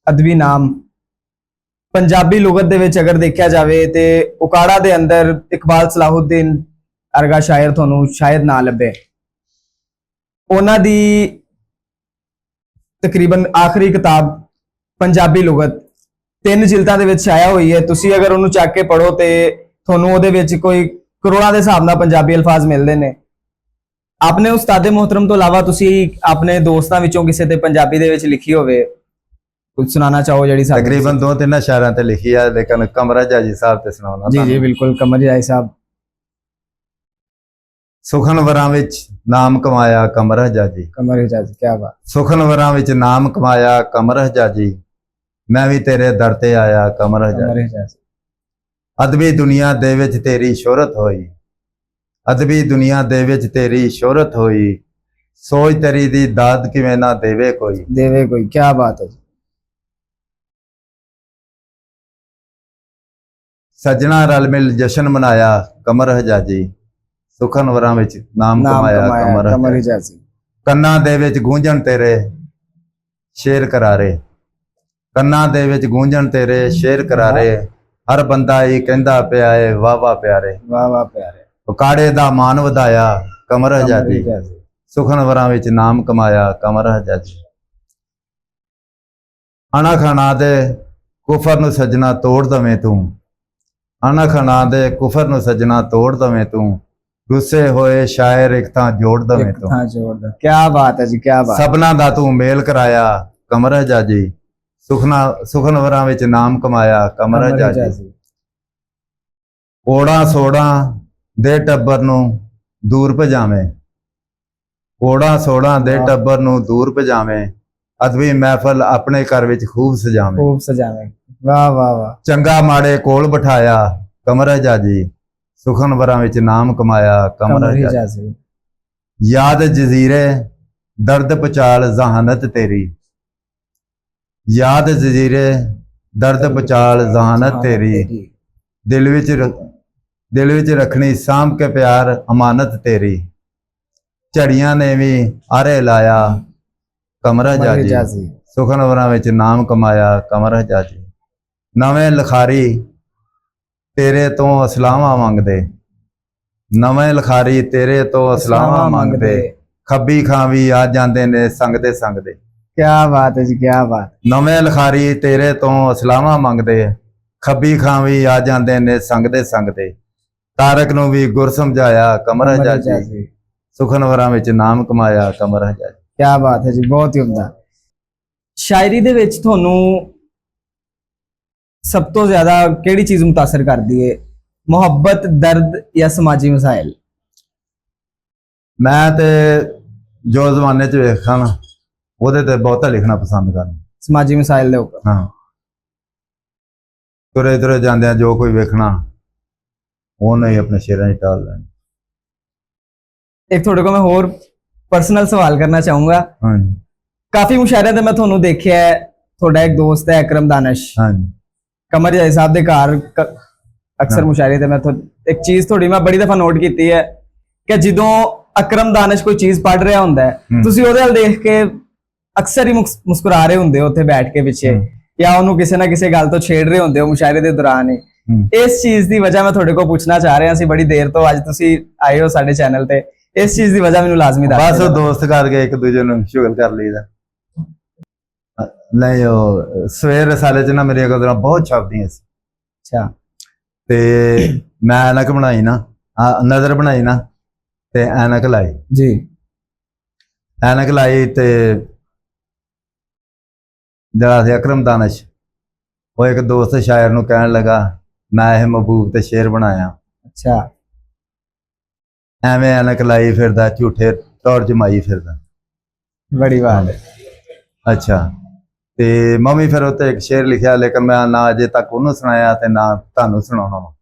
ਅਦਬੀ ਨਾਮ, ਪੰਜਾਬੀ ਲੁਗਤ ਦੇ ਵਿੱਚ ਅਗਰ ਦੇਖਿਆ ਜਾਵੇ ਤੇ ਉਕਾੜਾ ਦੇ ਅੰਦਰ ਇਕਬਾਲ ਸਲਾਹੁਦੀਨ ਅਰਗਾ ਸ਼ਾਇਰ ਤੁਹਾਨੂੰ ਸ਼ਾਇਦ ਨਾ ਲੱਭੇ। ਉਹਨਾਂ ਦੀ ਤਕਰੀਬਨ ਆਖਰੀ ਕਿਤਾਬ ਪੰਜਾਬੀ ਲੁਗਤ 3 ਜਿਲਦਾਂ ਦੇ ਵਿੱਚ ਛਾਇਆ ਹੋਈ ਹੈ। ਤੁਸੀਂ ਅਗਰ ਉਹਨੂੰ ਚੱਕ ਕੇ ਪੜੋ ਤੇ ਤੁਹਾਨੂੰ ਉਹਦੇ ਵਿੱਚ ਕੋਈ ਕਰੋੜਾਂ ਦੇ ਹਿਸਾਬ ਨਾਲ ਪੰਜਾਬੀ ਅਲਫਾਜ਼ ਮਿਲਦੇ ਨੇ। ਆਪਣੇ ਉਸਤਾਦੇ ਮੁਹਤਰਮ ਤੋਂ ਇਲਾਵਾ ਤੁਸੀਂ ਆਪਣੇ ਦੋਸਤਾਂ ਵਿੱਚੋਂ ਕਿਸੇ ਤੇ ਪੰਜਾਬੀ ਦੇ ਵਿੱਚ ਲਿਖੀ ਹੋਵੇ, ਕੁਝ ਸੁਣਾਣਾ ਚਾਹੋ ਜਿਹੜੀ ਸਾਡੇ ਤਕਰੀਬਨ 2-3 ਸ਼ਾਇਰਾਂ ਤੇ ਲਿਖੀ ਆ, ਲੇਕਿਨ ਕਮਰਾ ਜਾਜੀ ਸਾਹਿਬ ਤੇ ਸੁਣਾਉਣਾ ਜੀ ਜੀ ਬਿਲਕੁਲ। ਕਮਰ ਜਾਈ ਸਾਹਿਬ। ਸੁਖਨਵਰਾਂ ਵਿੱਚ ਨਾਮ ਕਮਾਇਆ ਕਮਰਾ ਜਾਜੀ, ਕਮਰ ਜਾਈ, ਕੀ ਬਾਤ। ਸੁਖਨਵਰਾਂ ਵਿੱਚ ਨਾਮ ਕਮਾਇਆ ਕਮਰਾ ਜਾਜੀ, ਮੈਂ ਵੀ ਤੇਰੇ ਦਰ ਤੇ ਆਇਆ ਕਮਰਾ ਜਾਜੀ। ਕਮਰ ਜਾਈ। ਅਦਬੀ ਦੁਨੀਆ ਦੇ ਵਿੱਚ ਤੇਰੀ ਸ਼ੋਹਰਤ ਹੋਈ, ਅਦਬੀ ਦੁਨੀਆ ਦੇ ਵਿੱਚ ਤੇਰੀ ਸ਼ੋਹਰਤ ਹੋਈ, ਸੋਚ ਤੇਰੀ ਦੀ ਦਾਦ ਕਿਵੇਂ ਨਾ ਦੇਵੇ ਕੋਈ। ਦੇਵੇ ਕੋਈ, ਕੀ ਬਾਤ ਹੈ ਜੀ। ਸੱਜਣਾ ਰਲ ਮਿਲ ਜਸ਼ਨ ਮਨਾਇਆ ਕਮਰ ਹਜਾਜੀ, ਸੁਖਨਵਰਾਂ ਵਿੱਚ ਨਾਮ ਕਮਾਇਆ ਕਮਰ ਹਜਾਜੀ। ਜਾਈ। ਕੰਨਾਂ ਦੇ ਵਿੱਚ ਗੂੰਜਣ ਤੇਰੇ ਸ਼ੇਰ ਕਰਾਰੇ, ਕੰਨਾਂ ਦੇ ਵਿੱਚ ਗੂੰਜਣ ਤੇਰੇ ਸ਼ੇਰ ਕਰਾਰੇ, ਹਰ ਬੰਦਾ ਹੀ ਕਹਿੰਦਾ ਪਿਆ ਏ ਵਾਹ ਵਾਹ ਪਿਆਰੇ। ਵਾਹ ਵਾਹ ਪਿਆਰੇ। ਉਕਾੜੇ ਦਾ ਮਾਨ ਵਧਾਇਆ ਕਮਰ ਹਜਾਜੀ, ਸੁਖਨਵਰਾਂ ਵਿੱਚ ਨਾਮ ਕਮਾਇਆ ਕਮਰ ਹਜਾਜੀ। ਅਣਾ ਖਾਣਾ ਦੇ ਕੁਫਰ ਨੂੰ ਸੱਜਣਾ ਤੋੜ ਦਵੇਂ ਤੂੰ, ਅਣਾ ਖਾਣਾ ਦੇ ਕੁਫਰ ਨੂੰ ਸੱਜਣਾ ਤੋੜ ਦਵੇਂ ਤੂੰ, ਰੁੱਸੇ ਹੋਏ ਸ਼ਾਇਰ ਇੱਕ ਥਾਂ ਜੋੜ ਦਵੇਂ ਤੂੰ। ਹਾਂ ਜੋੜ ਦ। ਕੀ ਬਾਤ ਹੈ ਜੀ, ਕੀ ਬਾਤ। ਸਭਨਾ ਦਾ ਤੂੰ ਮੇਲ ਕਰਾਇਆ ਕਮਰ ਹਜਾਜੀ, ਸੁਖਨਵਰਾਂ ਵਿੱਚ ਨਾਮ ਕਮਾਇਆ ਕਮਰ ਹਜਾਜੀ। ਓੜਾਂ ਸੋੜਾਂ ਦੇ ਟੱਬਰ ਨੂੰ ਦੂਰ ਭਜਾਵੇਂ, ਓੜਾਂ ਸੋੜਾਂ ਦੇ ਟੱਬਰ ਨੂੰ ਦੂਰ ਭਜਾਵੇਂ, ਅਦਬੀ ਮਹਿਫਲ ਆਪਣੇ ਘਰ ਵਿੱਚ ਖੂਬ ਸਜਾਵੇਂ। ਖੂਬ ਸਜਾਵੇਂ। ਵਾਹ ਵਾਹ ਵਾਹ। ਚੰਗਾ ਮਾੜੇ ਕੋਲ ਬਿਠਾਇਆ ਕਮਰ ਹਜਾਜੀ, ਸੁਖਨਵਰਾਂ ਵਿੱਚ ਨਾਮ ਕਮਾਇਆ ਕਮਰ ਹਜਾਜੀ। ਯਾਦ ਜਜ਼ੀਰੇ ਦਰਦ ਪਚਾਲ ਜ਼ਹਾਨਤ ਤੇਰੀ, ਯਾਦ ਜਜ਼ੀਰੇ ਦਰਦ ਪਚਾਲ ਜ਼ਹਾਨਤ ਤੇਰੀ, ਦਿਲ ਵਿੱਚ ਰੱਖਣੀ ਸਾਂਭ ਕੇ ਪਿਆਰ ਅਮਾਨਤ ਤੇਰੀ, ਝੜੀਆਂ ਨੇ ਵੀ ਆਰੇ ਲਾਇਆ ਕਮਰ ਹਜਾਜੀ, ਸੁਖਨਵਰਾਂ ਵਿੱਚ ਨਾਮ ਕਮਾਇਆ ਕਮਰ ਹਜਾਜੀ। ਨਵੇਂ ਲਿਖਾਰੀ ਤੇਰੇ ਤੋਂ ਅਸਲਾਵਾਂ ਮੰਗਦੇ, ਨਵੇਂ ਲਿਖਾਰੀ ਤੇਰੇ ਤੋਂ ਅਸਲਾਵਾਂ ਮੰਗਦੇ, ਖੱਬੀ ਖਾਵੀ ਆ ਜਾਂਦੇ ਨੇ ਸੰਗਦੇ ਸੰਗਦੇ। ਕੀ ਬਾਤ ਹੈ ਜੀ, ਕੀ ਬਾਤ। ਨਵੇਂ ਲਿਖਾਰੀ ਤੇਰੇ ਤੋਂ ਅਸਲਾਵਾਂ ਮੰਗਦੇ, ਖੱਬੀ ਖਾਵੀ ਆ ਜਾਂਦੇ ਨੇ ਸੰਗਦੇ ਸੰਗਦੇ, ਤਾਰਕ ਨੂੰ ਵੀ ਗੁਰ ਸਮਝਾਇਆ ਕਮਰ ਹਜਾਜੀ, ਸੁਖਨਵਰਾਂ ਵਿੱਚ ਨਾਮ ਕਮਾਇਆ ਕਮਰ ਹਜਾਜੀ। ਕੀ ਬਾਤ ਹੈ ਜੀ, ਬਹੁਤ ਹੀ ਉਮਦਾ। ਸ਼ਾਇਰੀ ਦੇ ਵਿੱਚ ਤੁਹਾਨੂੰ ਸਭ ਤੋਂ ਜ਼ਿਆਦਾ ਕਿਹੜੀ ਚੀਜ਼ ਮੁਤਾਸਰ ਕਰਦੀ ਹੈ, ਮੁਹੱਬਤ, ਦਰਦ ਜਾਂ ਸਮਾਜੀ ਮਸਾਇਲ? ਮੈਂ ਤੇ ਜੋ ਜ਼ਮਾਨੇ 'ਚ ਵੇਖਾਂ ਨਾ ਉਹਦੇ ਤੇ ਬਹੁਤਾ ਲਿਖਣਾ ਪਸੰਦ ਕਰਦਾ। ਸਮਾਜੀ ਮਸਾਇਲ ਦੇ ਉੱਪਰ? ਹਾਂ, ਤੁਰੇ ਤੁਰੇ ਜਾਂਦਿਆਂ ਜੋ ਕੋਈ ਵੇਖਣਾ ਉਹਨੇ ਹੀ ਆਪਣੇ ਸ਼ੇਰਾਂ 'ਚ ਟਾਲ ਲੈਣਾ। ਇੱਕ ਤੁਹਾਡੇ ਕੋਲ ਮੈਂ ਹੋਰ ਪਰਸਨਲ ਸਵਾਲ ਕਰਨਾ ਚਾਹੂੰਗਾ। ਹਾਂਜੀ ਕਾਫੀ ਮੁਸ਼ਾਇਰਿਆਂ ਤੇ ਮੈਂ ਤੁਹਾਨੂੰ ਦੇਖਿਆ ਹੈ, ਤੁਹਾਡਾ ਇੱਕ ਦੋਸਤ ਹੈ ਅਕਰਮ ਦਾਨਿਸ਼, ਹਾਂਜੀ ਕਮਰ ਜਾਈ ਸਾਹਿਬ ਦੇ ਘਰ ਅਕਸਰ ਮੁਸ਼ਾਇਰੇ ਤੇ ਮੈਂ ਇੱਕ ਚੀਜ਼ ਥੋੜੀ ਮੈਂ ਬੜੀ ਦਫਾ ਨੋਟ ਕੀਤੀ ਹੈ ਕਿ ਜਦੋਂ ਅਕਰਮ ਦਾਨਿਸ਼ ਕੋਈ ਚੀਜ਼ ਪੜ੍ਹ ਰਿਹਾ ਹੁੰਦਾ ਹੈ, ਤੁਸੀਂ ਉਹਦੇ ਵੱਲ ਦੇਖ ਕੇ ਅਕਸਰ ਹੀ ਮੁਸਕਰਾ ਰਹੇ ਹੁੰਦੇ ਹੋ ਉੱਥੇ ਬੈਠ ਕੇ ਪਿੱਛੇ, ਜਾਂ ਉਹਨੂੰ ਕਿਸੇ ਨਾ ਕਿਸੇ ਗੱਲ ਤੋਂ ਛੇੜ ਰਹੇ ਹੁੰਦੇ ਹੋ ਮੁਸ਼ਾਇਰੇ ਦੇ ਦੌਰਾਨ ਹੀ। ਇਸ ਚੀਜ਼ ਦੀ ਵਜ੍ਹਾ ਮੈਂ ਤੁਹਾਡੇ ਕੋਲ ਪੁੱਛਣਾ ਚਾਹ ਰਿਹਾ ਸੀ ਬੜੀ ਦੇਰ ਤੋਂ, ਅੱਜ ਤੁਸੀਂ ਆਏ ਹੋ ਸਾਡੇ ਚੈਨਲ ਤੇ, ਇਸ ਚੀਜ਼ ਦੀ ਵਜ੍ਹਾ ਮੈਨੂੰ ਲਾਜ਼ਮੀ ਦੱਸ। ਬਸ ਉਹ ਦੋਸਤ ਕਰਕੇ ਇੱਕ ਦੂਜੇ ਨੂੰ ਸ਼ੁਗਲ ਕਰ ਲਈਦਾ। ਨਹੀਂ ਉਹ ਸਵੇਰ ਰਸਾਲੇ 'ਚ ਨਾ ਮੇਰੀਆਂ ਗਜ਼ਲਾਂ ਬਹੁਤ ਛਪਦੀਆਂ ਸੀ। ਅੱਛਾ। ਤੇ ਮੈਂ ਐਨਕ ਬਣਾਈ ਨਾ, ਨਜ਼ਰ ਬਣਾਈ ਨਾ ਤੇ ਐਨਕ ਲਾਈ ਜੀ, ਐਨਕ ਲਾਈ ਤੇ ਜਿਹੜਾ ਸੀ ਅਕਰਮ ਦਾਨਿਸ਼, ਉਹ ਇੱਕ ਦੋਸਤ ਸ਼ਾਇਰ ਨੂੰ ਕਹਿਣ ਲੱਗਾ ਮੈਂ ਇਹ ਮਹਿਬੂਬ ਤੇ ਸ਼ੇਰ ਬਣਾਇਆ। ਅੱਛਾ। ਐਵੇਂ ਐਨਕ ਲਾਈ ਫਿਰਦਾ, ਝੂਠੇ ਤੌਰ ਜਮਾਈ ਫਿਰਦਾ। ਬੜੀ ਬਾਤ ਹੈ। ਅੱਛਾ। ਤੇ ਮੰਮੀ ਫਿਰ ਉੱਤੇ ਇੱਕ ਸ਼ੇਰ ਲਿਖਿਆ, ਲੇਕਿਨ ਮੈਂ ਨਾ ਅਜੇ ਤੱਕ ਉਹਨੂੰ ਸੁਣਾਇਆ ਤੇ ਨਾ ਤੁਹਾਨੂੰ ਸੁਣਾਉਣਾ ਵਾ।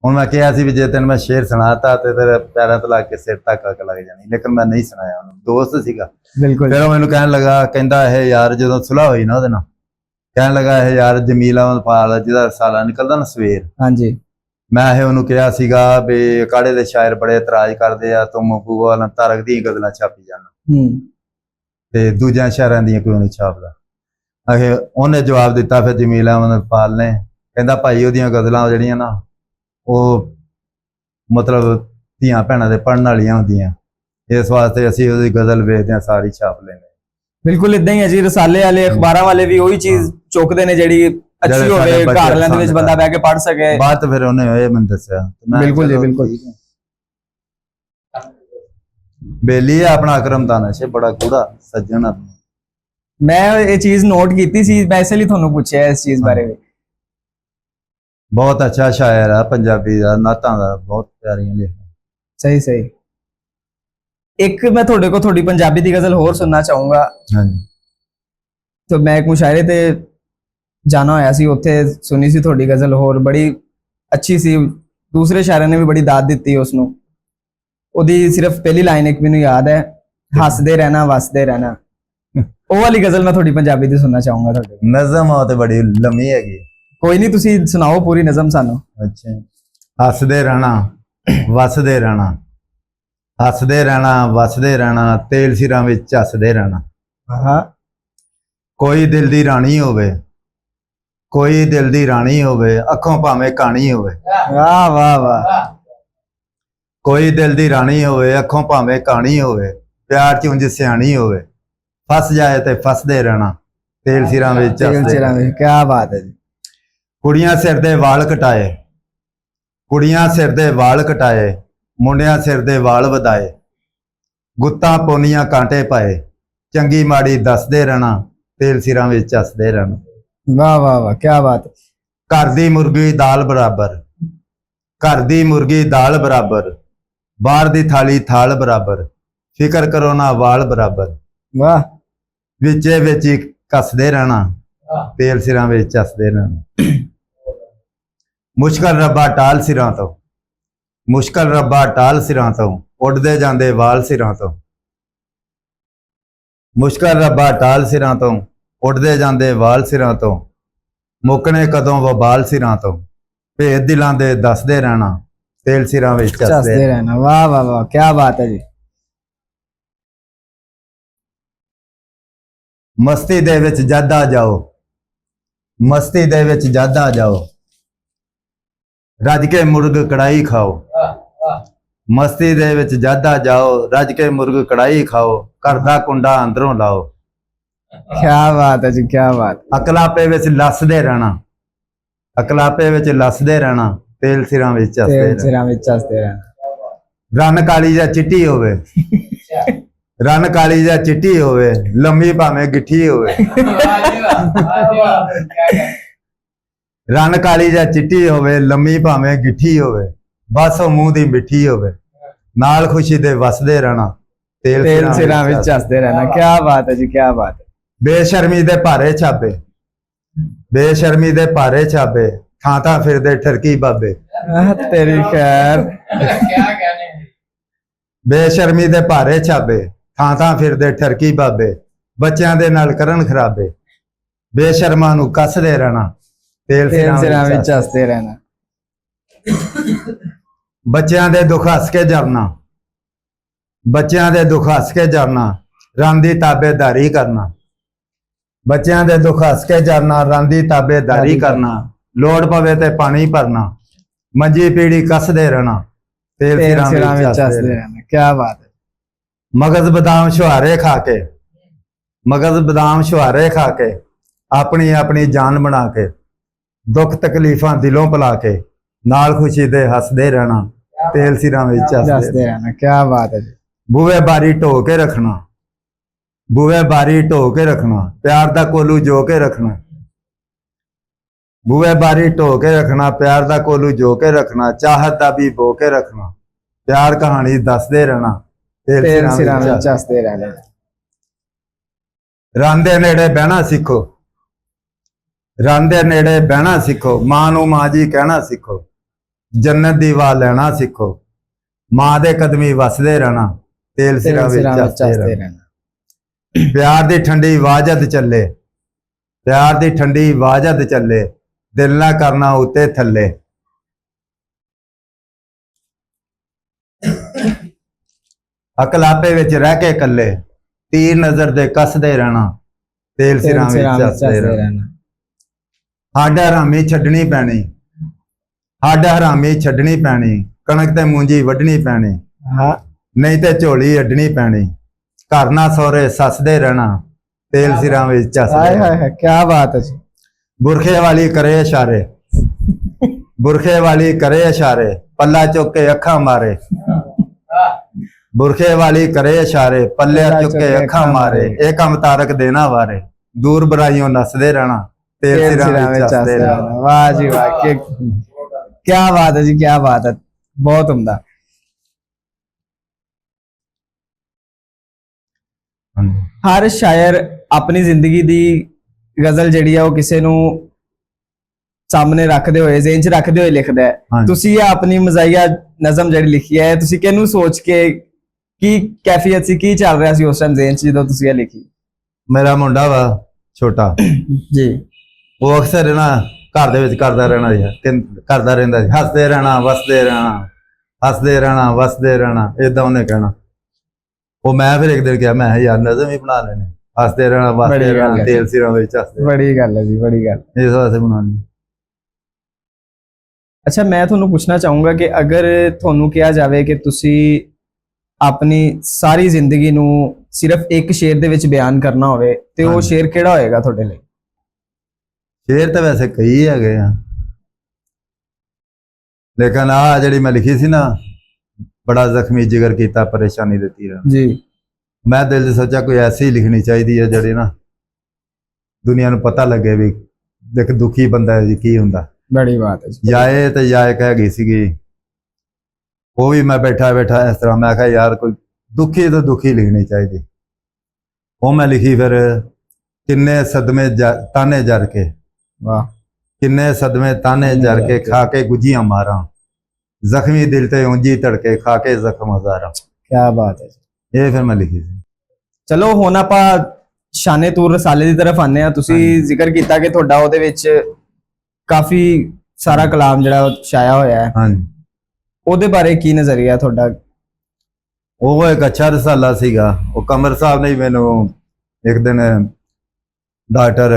ਹੁਣ ਮੈਂ ਕਿਹਾ ਸੀ ਵੀ ਜੇ ਤੈਨੂੰ ਮੈਂ ਸ਼ੇਰ ਸੁਣਾਤਾ ਤੇ ਤੇਰੇ ਪੈਰਾਂ ਤੋਂ ਲੱਗ ਕੇ ਸਿਰ ਤੱਕ ਅੱਗ ਲੱਗ ਜਾਣੀ, ਲੇਕਿਨ ਮੈਂ ਨਹੀਂ ਸੁਣਾਇਆ ਉਹਨੂੰ, ਦੋਸਤ ਸੀਗਾ। ਬਿਲਕੁਲ। ਫਿਰ ਉਹ ਮੈਨੂੰ ਕਹਿਣ ਲੱਗਾ, ਕਹਿੰਦਾ ਇਹ ਯਾਰ ਜਦੋਂ ਸੁਲਾਹ ਹੋਈ ਨਾ ਉਹਦੇ ਨਾਲ, ਕਹਿਣ ਲੱਗਾ ਇਹ ਯਾਰ ਜਮੀਲ ਅਹਿਮਦ ਪਾਲ ਜਿਹਦਾ ਰਸਾਲਾ ਨਿਕਲਦਾ ਨਾ ਸਵੇਰ, ਹਾਂਜੀ, ਮੈਂ ਇਹ ਉਹਨੂੰ ਕਿਹਾ ਸੀਗਾ ਵੀ ਅਕਾੜੇ ਦੇ ਸ਼ਾਇਰ ਬੜੇ ਇਤਰਾਜ਼ ਕਰਦੇ ਆ, ਤੂੰ ਮਹਬੂਬਾ ਵਾਲਾ ਤਾਰਕ ਦੀਆਂ ਗਜ਼ਲਾਂ ਛਾਪੀ ਜਾਣਾ ਤੇ ਦੂਜਿਆਂ ਸ਼ਾਇਰਾਂ ਦੀਆਂ ਕਿਉਂ ਨਹੀਂ ਛਾਪਦਾ। ਅਹੇ ਉਹਨੇ ਜਵਾਬ ਦਿੱਤਾ ਫਿਰ ਜਮੀਲ ਅਹਿਮਦ ਪਾਲ ਨੇ, ਕਹਿੰਦਾ ਭਾਈ ਉਹਦੀਆਂ ਗਜ਼ਲਾਂ ਜਿਹੜੀਆਂ ਨਾ ਉਹ ਮਤਲਬ ਧੀਆਂ ਭੈਣਾਂ ਦੇ ਪੜ੍ਹਨ ਵਾਲੀਆਂ ਹੁੰਦੀਆਂ, ਇਸ ਵਾਸਤੇ ਅਸੀਂ ਉਹਦੀ ਗਜ਼ਲ ਵੇਚਦੇ ਹਾਂ, ਸਾਰੀ ਛਾਪ ਲੈਂਦੇ। ਬਿਲਕੁਲ ਇਦਾਂ ਹੀ ਹੈ ਜੀ, ਰਸਾਲੇ ਵਾਲੇ ਅਖਬਾਰਾਂ ਵਾਲੇ ਵੀ ਉਹੀ ਚੀਜ਼ ਚੁੱਕਦੇ ਨੇ ਜਿਹੜੀ ਅੱਛੀ ਹੋਵੇ, ਘਰ ਵਾਲਿਆਂ ਦੇ ਵਿੱਚ ਬੰਦਾ ਬਹਿ ਕੇ ਪੜ੍ਹ ਸਕੇ। ਬਾਤ ਫਿਰ ਉਹਨੇ ਇਹ ਮੈਨੂੰ ਦੱਸਿਆ। ਬਿਲकुल जी बिल्कुल। बेली है अपना अकरम दानिश बड़ा गूढ़ा सज्जन अपना। मैं ये चीज नोट की थी, मैं इसलिए ਤੁਹਾਨੂੰ ਪੁੱਛਿਆ ਇਸ ਚੀਜ਼ ਬਾਰੇ ਵੀ। बहुत अच्छा शायर है पंजाबी ਦਾ, ਨਾਤਾਂ ਦਾ ਬਹੁਤ ਪਿਆਰੀਆਂ ਲਿਖਦਾ। ਸਹੀ ਸਹੀ। ਇੱਕ ਮੈਂ ਤੁਹਾਡੇ ਕੋਲ ਤੁਹਾਡੀ ਪੰਜਾਬੀ ਦੀ ਗਜ਼ਲ ਹੋਰ ਸੁਣਨਾ ਚਾਹੂੰਗਾ। ਹਾਂਜੀ। तो मैं एक मुशायरे ਤੇ ਜਾਣਾ ਹੋਇਆ ਸੀ, ਉੱਥੇ ਸੁਣੀ ਸੀ ਤੁਹਾਡੀ ਗਜ਼ਲ, ਹੋਰ ਬੜੀ ਅੱਛੀ ਸੀ। ਦੂਸਰੇ ਸ਼ਾਇਰਾਂ ਨੇ ਵੀ ਬੜੀ ਦਾਦ ਦਿੱਤੀ ਉਸ ਨੂੰ। ਉਹਦੀ ਸਿਰਫ ਪਹਿਲੀ ਲਾਈਨ ਇੱਕ ਮੈਨੂੰ ਯਾਦ ਹੈ, ਹੱਸਦੇ ਰਹਿਣਾ ਵਸਦੇ ਰਹਿਣਾ। ਉਹ ਵਾਲੀ ਗਜ਼ਲ ਮੈਂ ਤੁਹਾਡੀ ਪੰਜਾਬੀ ਦੀ ਸੁਣਨਾ ਚਾਹੂੰਗਾ ਤੁਹਾਡੇ ਕੋਲ। ਨਜ਼ਮ ਆ ਤੇ ਬੜੀ ਲੰਮੀ ਹੈਗੀ। ਕੋਈ ਨਹੀਂ, ਤੁਸੀਂ ਸੁਣਾਓ ਪੂਰੀ ਨਜ਼ਮ ਸਾਨੂੰ। ਅੱਛਾ। ਹੱਸਦੇ ਰਹਿਣਾ ਵਸਦੇ ਰਹਿਣਾ, ਹੱਸਦੇ ਰਹਿਣਾ ਵਸਦੇ ਰਹਿਣਾ, ਤੇਲ ਸਿਰਾਂ ਵਿੱਚ ਝੱਸਦੇ ਰਹਿਣਾ। ਹਾਂ। ਕੋਈ ਦਿਲ ਦੀ ਰਾਣੀ ਹੋਵੇ, ਕੋਈ ਦਿਲ ਦੀ ਰਾਣੀ ਹੋਵੇ, ਅੱਖੋਂ ਭਾਵੇਂ ਕਾਣੀ ਹੋਵੇ। ਵਾਹ ਵਾਹ ਵਾਹ। ਕੋਈ ਦਿਲ ਦੀ ਰਾਣੀ ਹੋਵੇ, ਅੱਖੋਂ ਭਾਵੇਂ ਕਾਣੀ ਹੋਵੇ, ਪਿਆਰ ਚ ਉਂਝ ਸਿਆਣੀ ਹੋਵੇ, ਫਸ ਜਾਏ ਤੇ ਫਸਦੇ ਰਹਿਣਾ, ਤੇਲ ਸਿਰਾਂ ਵਿੱਚ ਝੱਸਦੇ ਰਹਿਣਾ। ਕੀ ਬਾਤ ਹੈ ਜੀ। ਕੁੜੀਆਂ ਸਿਰ ਦੇ ਵਾਲ ਕਟਾਏ, ਕੁੜੀਆਂ ਸਿਰ ਦੇ ਵਾਲ ਕਟਾਏ, ਮੁੰਡਿਆਂ ਸਿਰ ਦੇ ਵਾਲ ਵਧਾਏ, ਗੁੱਤਾਂ ਪੋਨੀਆਂ ਕਾਂਟੇ ਪਾਏ, ਚੰਗੀ ਮਾੜੀ ਦੱਸਦੇ ਰਹਿਣਾ, ਤੇਲ ਸਿਰਾਂ ਵਿੱਚ ਝੱਸਦੇ ਰਹਿਣਾ। ਵਾਹ ਵਾਹ ਵਾਹ, ਕੀ ਬਾਤ। ਘਰ ਦੀ ਮੁਰਗੀ ਦਾਲ ਬਰਾਬਰ, ਘਰ ਦੀ ਮੁਰਗੀ ਦਾਲ ਬਰਾਬਰ, ਬਾਹਰ ਦੀ ਥਾਲੀ ਥਾਲ ਬਰਾਬਰ, ਫਿਕਰ ਕਰੋ ਨਾ ਵਾਲ ਬਰਾਬਰ। ਵਾਹ। ਵਿੱਚੇ ਵਿੱਚ ਹੀ ਕੱਸਦੇ ਰਹਿਣਾ, ਤੇਲ ਸਿਰਾਂ ਵਿੱਚ ਝੱਸਦੇ ਰਹਿਣਾ। ਮੁਸ਼ਕਲ ਰੱਬਾ ਟਾਲ ਸਿਰਾਂ ਤੋਂ, ਮੁਸ਼ਕਲ ਰੱਬਾ ਟਾਲ ਸਿਰਾਂ ਤੋਂ, ਉੱਡਦੇ ਜਾਂਦੇ ਵਾਲ ਸਿਰਾਂ ਤੋਂ। ਮੁਸ਼ਕਲ ਰੱਬਾ ਟਾਲ ਸਿਰਾਂ ਤੋਂ, ਉੱਡਦੇ ਜਾਂਦੇ ਵਾਲ ਸਿਰਾਂ ਤੋਂ, ਮੁੱਕਣੇ ਕਦੋਂ ਵਬਾਲ ਸਿਰਾਂ ਤੋਂ, ਭੇਦ ਦਿਲਾਂ ਦੇ ਦੱਸਦੇ ਰਹਿਣਾ, ਤੇਲ ਸਿਰਾਂ ਵਿੱਚ ਝੱਸਦੇ ਰਹਿਣਾ। ਵਾਹ ਵਾਹ ਵਾਹ, ਕੀ ਬਾਤ ਹੈ ਜੀ। ਮਸਤੀ ਦੇ ਵਿੱਚ ਜਦ ਆ ਜਾਓ, ਮਸਤੀ ਦੇ ਵਿੱਚ ਜਦ ਆ ਜਾਓ, ਰੱਜ ਕੇ ਮੁਰਗ ਕੜਾਈ ਖਾਓ। ਮਸਤੀ ਦੇ ਵਿੱਚ ਜਦ ਆ ਜਾਓ, ਰੱਜ ਕੇ ਮੁਰਗ ਕੜਾਈ ਖਾਓ, ਘਰ ਦਾ ਕੁੰਡਾ ਅੰਦਰੋਂ ਲਾਓ। ਕੀ ਬਾਤ ਹੈ ਜੀ, ਕੀ ਬਾਤ। ਅਕਲਾਪੇ ਵਿੱਚ ਲੱਸਦੇ ਰਹਿਣਾ, ਅਕਲਾਪੇ ਵਿੱਚ ਲੱਸਦੇ ਰਹਿਣਾ, ਤੇਲ ਸਿਰਾਂ ਵਿੱਚ ਝੱਸਦੇ ਰਹਿਣਾ। ਰੰਨ ਕਾਲੀ ਜਾਂ ਚਿੱਟੀ ਹੋਵੇ, ਰੰਨ ਕਾਲੀ ਜਾਂ ਚਿੱਟੀ ਹੋਵੇ, ਲੰਮੀ ਭਾਵੇਂ ਗਿੱਠੀ ਹੋਵੇ। ਰੰਨ ਕਾਲੀ ਜਾਂ ਚਿੱਟੀ ਹੋਵੇ, ਲੰਮੀ ਭਾਵੇਂ ਗਿੱਠੀ ਹੋਵੇ, ਬਸ ਉਹ ਮੂੰਹ ਦੀ ਮਿੱਠੀ ਹੋਵੇ, ਨਾਲ ਖੁਸ਼ੀ ਦੇ ਵਸਦੇ ਰਹਿਣਾ, ਤੇਲ ਸਿਰਾਂ ਵਿੱਚ ਝੱਸਦੇ ਰਹਿਣਾ। ਕੀ ਬਾਤ ਹੈ ਜੀ, ਕੀ ਬਾਤ ਹੈ। ਬੇਸ਼ਰਮੀ ਦੇ ਭਾਰੇ ਛਾਪੇ, ਬੇਸ਼ਰਮੀ ਦੇ ਭਾਰੇ ਛਾਪੇ, ਥਾਂ ਥਾਂ ਫਿਰਦੇ ਠਰਕੀ ਬਾਬੇ। ਤੇਰੀ ਖੈਰ। ਬੇਸ਼ਰਮੀ ਦੇ ਭਾਰੇ ਛਾਪੇ, ਥਾਂ ਥਾਂ ਫਿਰਦੇ ਠਰਕੀ ਬਾਬੇ, ਬੱਚਿਆਂ ਦੇ ਨਾਲ ਕਰਨ ਖਰਾਬੇ, ਬੇਸ਼ਰਮਾਂ ਨੂੰ ਕੱਸਦੇ ਰਹਿਣਾ, ਤੇਲ ਸਿਰਾਂ ਵਿੱਚ ਝੱਸਦੇ ਰਹਿਣਾ। ਬੱਚਿਆਂ ਦੇ ਦੁੱਖ ਹੱਸ ਕੇ ਜਰਨਾ, ਬੱਚਿਆਂ ਦੇ ਦੁੱਖ ਹੱਸ ਕੇ ਜਰਨਾ, ਰੰਨ ਦੀ ਤਾਬੇਦਾਰੀ ਕਰਨਾ। ਬੱਚਿਆਂ ਦੇ ਦੁੱਖ ਹੱਸ ਕੇ ਜਰਨਾ, ਰੰਨ ਦੀ ਤਾਬੇਦਾਰੀ ਕਰਨਾ, ਲੋੜ ਪਵੇ ਤੇ ਪਾਣੀ ਭਰਨਾ, ਮੰਜੀ ਪੀੜੀ ਕੱਸਦੇ ਰਹਿਣਾ, ਤੇਲ ਸਿਰਾਂ ਵਿੱਚ ਝੱਸਦੇ ਰਹਿਣਾ। ਕੀ ਬਾਤ ਹੈ। ਮਗਜ਼ ਬਦਾਮ ਛੁਹਾਰੇ ਖਾ ਕੇ, ਮਗਜ਼ ਬਦਾਮ ਛੁਹਾਰੇ ਖਾ ਕੇ, ਆਪਣੀ ਆਪਣੀ ਜਾਨ ਬਣਾ ਕੇ, ਦੁੱਖ ਤਕਲੀਫਾਂ ਦਿਲੋਂ ਭੁਲਾ ਕੇ, ਨਾਲ ਖੁਸ਼ੀ ਦੇ ਹੱਸਦੇ ਰਹਿਣਾ, ਤੇਲ ਸਿਰਾਂ ਵਿੱਚ ਝੱਸਦੇ ਰਹਿਣਾ। ਕੀ ਬਾਤ ਹੈ ਜੀ। ਬੂਹੇ ਬਾਰੀ ਢੋ ਕੇ ਰੱਖਣਾ, ਬੂਹੇ ਬਾਰੀ ਢੋ ਕੇ ਰੱਖਣਾ, ਪਿਆਰ ਦਾ ਕੋਲੂ ਜੋ ਕੇ ਰੱਖਣਾ। ਬੂਹੇ ਬਾਰੀ ਢੋ ਕੇ ਰੱਖਣਾ, ਪਿਆਰ ਦਾ ਕੋਲੂ ਜੋ ਕੇ ਰੱਖਣਾ, ਚਾਹਤ ਦਾ ਵੀ ਬੋ ਕੇ ਰੱਖਣਾ, ਪਿਆਰ ਕਹਾਣੀ ਦੱਸਦੇ ਰਹਿਣਾ, ਤੇਲ ਸਿਰਾਂ ਵਿੱਚ ਝੱਸਦੇ ਰਹਿਣਾ। ਰੰਨ ਦੇ ਨੇੜੇ ਬਹਿਣਾ ਸਿੱਖੋ, ਰੰਨ ਦੇ ਨੇੜੇ ਬਹਿਣਾ ਸਿੱਖੋ, ਮਾਂ ਨੂੰ ਮਾਂ ਜੀ ਕਹਿਣਾ ਸਿੱਖੋ, ਜੰਨਤ ਦੀ ਵਾਹ ਲੈਣਾ ਸਿੱਖੋ, ਮਾਂ ਦੇ ਕਦਮੀ ਵਸਦੇ ਰਹਿਣਾ, ਤੇਲ ਸਿਰਾਂ ਵਿੱਚ ਝੱਸਦੇ ਰਹਿਣਾ। ਪਿਆਰ ਦੀ ਠੰਡੀ ਆਵਾਜ਼ ਚੱਲੇ, ਪਿਆਰ ਦੀ ਠੰਡੀ ਆਵਾਜ਼ ਚੱਲੇ, ਦਿਲ ਨਾ ਕਰਨਾ ਉੱਤੇ ਥੱਲੇ। ਅਕਲਾਪੇ ਵਿੱਚ ਰਹਿ ਕੇ ਇਕੱਲੇ, ਤੀਰ ਨਜ਼ਰ ਦੇ ਕੱਸਦੇ ਰਹਿਣਾ, ਤੇਲ ਸਿਰਾਂ ਵਿੱਚ ਝੱਸਦੇ ਰਹਿਣਾ। ਹੱਡ ਹਰਾਮੀ ਛੱਡਣੀ ਪੈਣੀ, ਹੱਡ ਹਰਾਮੀ ਛੱਡਣੀ ਪੈਣੀ, ਕਣਕ ਤੇ ਮੂੰਜੀ ਵੱਢਣੀ ਪੈਣੀ, हाँ ਨਹੀਂ ਤੇ ਝੋਲੀ ਅੱਡਣੀ ਪੈਣੀ, ਘਰ ਨਾ ਸਹੁਰੇ ਸੱਸਦੇ ਰਹਿਣਾ, ਤੇਲ ਸਿਰਾਂ ਵਿੱਚ ਝੱਸਦੇ हाय ਰਹਿਣਾ। हाय हाय क्या बात है जी। बुरखे वाली करे इशारे, बुरखे वाली करे इशारे, पल्ला चुक के अखा मारे, बुरखे वाली करे इशारे, पल्ले चुक के अखा मारे, एक काम तारक देना वारे, दूर बुराइयों नसदे रहना, तेल तेल सिरां सिरां विच में चसदे चसदे रहना। रहना। वाह जी वाह, क्या बात है जी, क्या बात है, बहुत उम्दा। हर शायर अपनी जिंदगी दी गजल ਜਿਹੜੀ ਆ ਉਹ ਕਿਸੇ ਨੂੰ ਸਾਹਮਣੇ ਰੱਖਦੇ ਹੋਏ ਜ਼ੇਨ 'ਚ ਰੱਖਦੇ ਹੋਏ ਲਿਖਦਾ ਹੈ। ਹਾਂਜੀ। ਤੁਸੀਂ ਇਹ ਆਪਣੀ ਮਜ਼ਾਈਆ ਨਜ਼ਮ ਜਿਹੜੀ ਲਿਖੀ ਹੈ ਤੁਸੀਂ ਕਿਹਨੂੰ ਸੋਚ ਕੇ ਕੀ ਕੈਫੀਅਤ ਸੀ, ਕੀ ਚੱਲ ਰਿਹਾ ਸੀ ਉਸ ਟਾਈਮ ਜ਼ੇਨ 'ਚ ਜਦੋਂ ਤੁਸੀਂ ਇਹ ਲਿਖੀ? ਮੇਰਾ ਮੁੰਡਾ ਵਾ ਛੋਟਾ, ਜੀ ਉਹ ਅਕਸਰ ਨਾ ਘਰ ਦੇ ਵਿੱਚ ਕਰਦਾ ਰਹਿਣਾ ਜੀ, ਕਰਦਾ ਰਹਿੰਦਾ ਸੀ, ਹੱਸਦੇ ਰਹਿਣਾ ਵਸਦੇ ਰਹਿਣਾ, ਹੱਸਦੇ ਰਹਿਣਾ ਵਸਦੇ ਰਹਿਣਾ, ਏਦਾਂ ਉਹਨੇ ਕਹਿਣਾ। ਉਹ ਮੈਂ ਫਿਰ ਇੱਕ ਦਿਨ ਕਿਹਾ, ਮੈਂ ਕਿਹਾ ਯਾਰ ਨਜ਼ਮ ਹੀ ਬਣਾ ਲੈਣੇ, ਹੱਸਦੇ ਰਹਿਣਾ ਬੜੀ ਵਸਦੇ ਗੱਲ ਰਹਿਣਾ, ਹੈ। ਤੇਲ ਸਿਰਾਂ ਵਿੱਚ ਹੱਸਦੇ, ਬੜੀ ਗੱਲ ਹੈ ਜੀ, ਬੜੀ ਗੱਲ। ਇਸ ਵਾਸਤੇ ਬਣਾਉਣੀ। ਅੱਛਾ ਮੈਂ ਤੁਹਾਨੂੰ ਪੁੱਛਣਾ ਚਾਹੂੰਗਾ ਕਿ ਅਗਰ ਤੁਹਾਨੂੰ ਕਿਹਾ ਜਾਵੇ ਕਿ ਤੁਸੀਂ ਆਪਣੀ ਸਾਰੀ ਜ਼ਿੰਦਗੀ ਨੂੰ ਸਿਰਫ ਇੱਕ ਸ਼ੇਰ ਦੇ ਵਿੱਚ ਬਿਆਨ ਕਰਨਾ ਹੋਵੇ ਤੇ ਉਹ ਹਾਂਜੀ। ਸ਼ੇਰ ਕਿਹੜਾ ਹੋਏਗਾ ਤੁਹਾਡੇ ਲਈ? ਸ਼ੇਰ ਤਾਂ ਵੈਸੇ ਕਈ ਹੈਗੇ ਆ, ਲੇਕਿਨ ਆ ਜਿਹੜੀ ਮੈਂ ਲਿਖੀ ਸੀ ਨਾ, ਬੜਾ ਜ਼ਖਮੀ ਜਿਗਰ ਕੀਤਾ ਪਰੇਸ਼ਾਨੀ ਦਿੱਤੀ ਰਹਿ। ਜੀ ਮੈਂ ਦਿਲ 'ਚ ਸੋਚਿਆ ਕੋਈ ਐਸੀ ਹੀ ਲਿਖਣੀ ਚਾਹੀਦੀ ਹੈ ਜਿਹੜੀ ਨਾ ਦੁਨੀਆ ਨੂੰ ਪਤਾ ਲੱਗੇ ਵੀ ਦੇਖ ਦੁਖੀ ਬੰਦਾ ਜੀ ਕੀ ਹੁੰਦਾ। ਬੜੀ ਬਾਤ ਹੈ ਜੀ। ਜਾਏ ਤੇ ਜਾਏ ਕਹਿ ਗਈ ਸੀਗੀ, ਉਹ ਵੀ ਮੈਂ ਬੈਠਾ ਬੈਠਾ ਇਸ ਤਰ੍ਹਾਂ ਮੈਂ ਕਿਹਾ ਯਾਰ ਕੋਈ ਦੁਖੀ ਤੋਂ ਦੁਖੀ ਲਿਖਣੀ ਚਾਹੀਦੀ। ਉਹ ਮੈਂ ਲਿਖੀ ਫਿਰ, ਕਿੰਨੇ ਸਦਮੇ ਤਾਨੇ ਜਰ ਕੇ, ਵਾਹ ਕਿੰਨੇ ਸਦਮੇ ਤਾਨੇ ਜਰ ਕੇ, ਖਾ ਕੇ ਗੁੱਜੀਆਂ ਮਾਰਾਂ, ਜ਼ਖਮੀ ਦਿਲ ਤੇ ਉਂਝੀ ਧੜਕੇ, ਖਾ ਕੇ ਜ਼ਖਮ ਹਜ਼ਾਰਾਂ। ਕੀ ਬਾਤ ਹੈ ਜੀ। ਇਹ ਫਿਰ ਮੈਂ ਲਿਖੀ ਸੀ। ਚਲੋ ਹੁਣ ਆਪਾਂ ਸ਼ਾਨੇ ਤੂਰ ਰਸਾਲੇ ਦੀ ਤਰਫ ਆਨੇ ਆ। ਤੁਸੀਂ ਹਾਂਜੀ। ਜ਼ਿਕਰ ਕੀਤਾ ਕਿ ਤੁਹਾਡਾ ਉਹਦੇ ਵਿੱਚ ਕਾਫੀ ਸਾਰਾ ਕਲਾਮ ਜਿਹੜਾ ਉਹ ਛਾਇਆ ਹੋਇਆ ਹੈ, ਹਾਂਜੀ, ਉਹਦੇ ਬਾਰੇ ਕੀ ਨਜ਼ਰੀਆ ਤੁਹਾਡਾ? ਉਹ ਇੱਕ ਅੱਛਾ ਰਸਾਲਾ ਸੀਗਾ। ਉਹ ਕਮਰ ਸਾਹਿਬ ਨੇ ਮੈਨੂੰ ਇੱਕ ਦਿਨ ਡਾਕਟਰ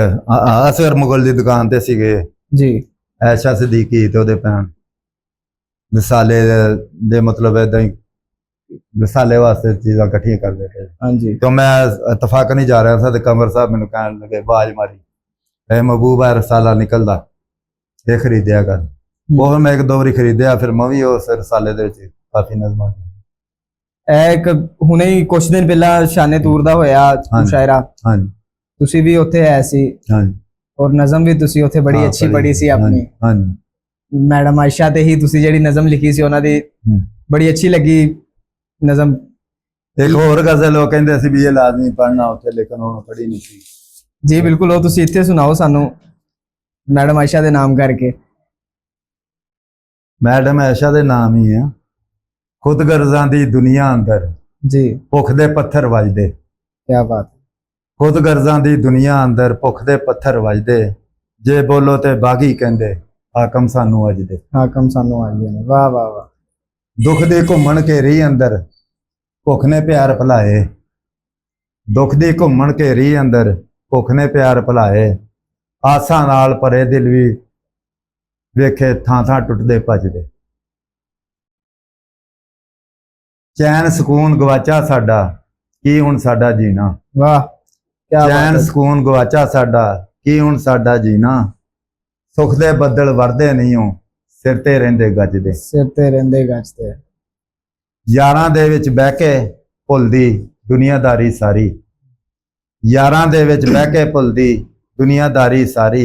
ਅਸਗਰ ਮੁਗਲ ਦੀ ਦੁਕਾਨ ਤੇ ਸੀਗੇ, ਜੀ ਐਸ਼ਾ ਸਦੀਕੀ ਤੇ ਉਹਦੇ ਭੈਣ, ਰਸਾਲੇ ਦੇ ਮਤਲਬ ਏਦਾਂ ਹੀ ਰਸਾਲੇ ਵਾਸਤੇ ਚੀਜ਼ਾਂ ਇਕੱਠੀਆਂ ਕਰਦੇ ਸੀ। ਹਾਂਜੀ तो मैं इतफाक नहीं जा रहा था तो कमर साहब मैंने कहने लगे, आवाज मारी, ए महबूबा रसाला निकलदा, ये खरीदिया कर। वो फिर मैं एक दो बारी खरीदिया, फिर मैं भी उस रसाले दे विच काफी नज़मां। ਇਹ ਇੱਕ ਹੁਣੇ ਹੀ ਕੁਝ ਦਿਨ ਪਹਿਲਾਂ ਸ਼ਾਨੇ ਤੂਰ ਦਾ ਹੋਇਆ ਹਾਂਜੀ। ਮੁਸ਼ਾਇਰਾ, हाँ जी, ਤੁਸੀਂ ਵੀ ਉੱਥੇ ਆਏ ਸੀ हाँ जी, ਔਰ ਨਜ਼ਮ ਵੀ ਤੁਸੀਂ ਉੱਥੇ ਬੜੀ हाँ, ਅੱਛੀ ਪੜ੍ਹੀ ਸੀ हाँ ਆਪਣੀ। जी, हाँ जी, ਮੈਡਮ ਆਇਸ਼ਾ ਤੇ ਹੀ ਤੁਸੀਂ ਜਿਹੜੀ ਨਜ਼ਮ ਲਿਖੀ ਸੀ ਉਹਨਾਂ ਦੀ ਬੜੀ ਅੱਛੀ ਲੱਗੀ ਨਜ਼ਮ। एक और गजल वो कहते सी भी ये लाजमी पढ़ना उत्थे, लेकिन उन्होंने पढ़ी नहीं सी। ਜੀ ਬਿਲਕੁਲ, ਉਹ ਤੁਸੀਂ ਇੱਥੇ ਸੁਣਾਓ ਸਾਨੂੰ ਮੈਡਮ ਆਇਸ਼ਾ ਦੇ ਨਾਮ ਕਰਕੇ। मैडम ऐशा दे नाम ही है। खुद गर्जां दी दुनिया अंदर ਜੀ भुख दे पत्थर वजदे, ਕੀ ਬਾਤ। खुद गर्जां दी दुनिया अंदर भुख दे पत्थर वजदे, जे बोलो ते बागी कहंदे हाकम सानू अजदे। ਹਾਕਮ ਸਾਨੂੰ ਆ ਗਏ ਨੇ। ਵਾਹ ਵਾਹ ਵਾਹ। दुख दी घुमण घेरी अंदर भुख ने प्यार भुलाए, दुख दी घुमण घेरी अंदर भुख ने प्यार भुलाए, आसां नाल भरे दिल भी वेखे थां थां टुटदे भजदे। चैन सकून गवाचा साडा की हुण साडा जीना, वाह क्या बात चैन है। सकून गवाचा साडा की हुण साडा जीना, सुख दे बदल वरदे नहीं हो सिर ते रहिंदे गजदे। ਸਿਰ ਤੇ ਰਹਿੰਦੇ ਗੱਜਦੇ। यारां दे विच बह के भुलदी दुनियादारी सारी, यारां दे विच बह के भुलदी दुनियादारी सारी,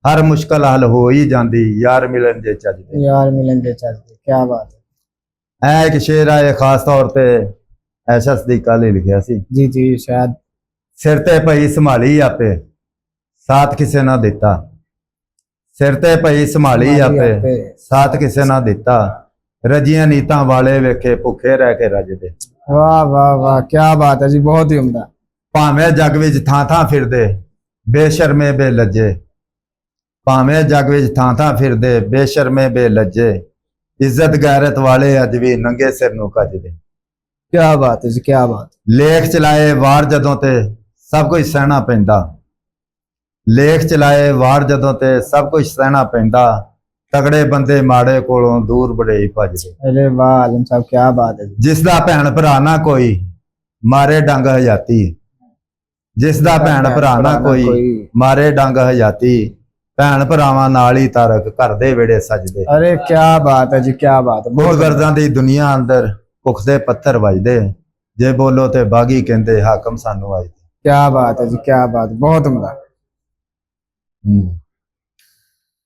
हर मुश्किल हल हो ही जांदी यार मिलन जे चजदे। यार मिलन दे चलते। क्या बात है। ऐ एक शेर है खास तौर ते ऐशा सदीका ਲਈ लिखिया सी। जी जी शायद सिर ते पई संभाली आपे साथ किसे ना दिता, सिर ते पई संभाली आपे साथ किसे ना दिता, रजियां नीतां वाले वेखे भुखे रह के रजदे। वाह वाह वाह क्या बात है जी, बहुत ही उम्दा। भावें जग विच थां थां फिरदे बेशर्मे बेलज्जे, भावें जग विच थां थां फिरदे बेशर्मे बेलज्जे, इज्जत गैरत वाले अज भी नंगे सिर नूं कजदे। क्या बात है जी, क्या बात। लेख चलाए वार जदों ते सब कुछ सहना पैंदा, ਲੇਖ ਚਲਾਏ ਵਾਰ ਜਦੋਂ ਤੇ ਸਭ ਕੁਝ ਸਹਿਣਾ ਪੈਂਦਾ, ਤਗੜੇ ਬੰਦੇ ਮਾੜੇ ਕੋਲੋਂ ਦੂਰ ਬੜੇ ਭੱਜਦੇ। अरे वाह आलम साहब क्या बात है जी। ਜਿਸ ਦਾ ਭੈਣ ਭਰਾ ਨਾ ਕੋਈ ਮਾਰੇ ਡੰਗ ਹਜਾਤੀ, ਜਿਸ ਦਾ ਭੈਣ ਭਰਾ ਨਾ ਕੋਈ ਮਾਰੇ ਡੰਗ ਹਜਾਤੀ, ਭੈਣ ਭਰਾਵਾਂ ਨਾਲ ਹੀ ਤਾਰਕ ਘਰ ਦੇ ਵਿਹੜੇ ਸਜਦੇ। अरे क्या बात है जी क्या बात है। ਬਹੁਤ ਗਰਦਾਂ ਦੀ ਦੁਨੀਆ ਅੰਦਰ ਪੁਖਤੇ ਪੱਥਰ ਵੱਜਦੇ, ਜੇ ਬੋਲੋ ਤੇ ਬਾਗੀ ਕਹਿੰਦੇ ਹਾਕਮ ਸਾਨੂੰ ਆਜਦੇ। क्या बात है जी क्या बात, बहुत उम्दा।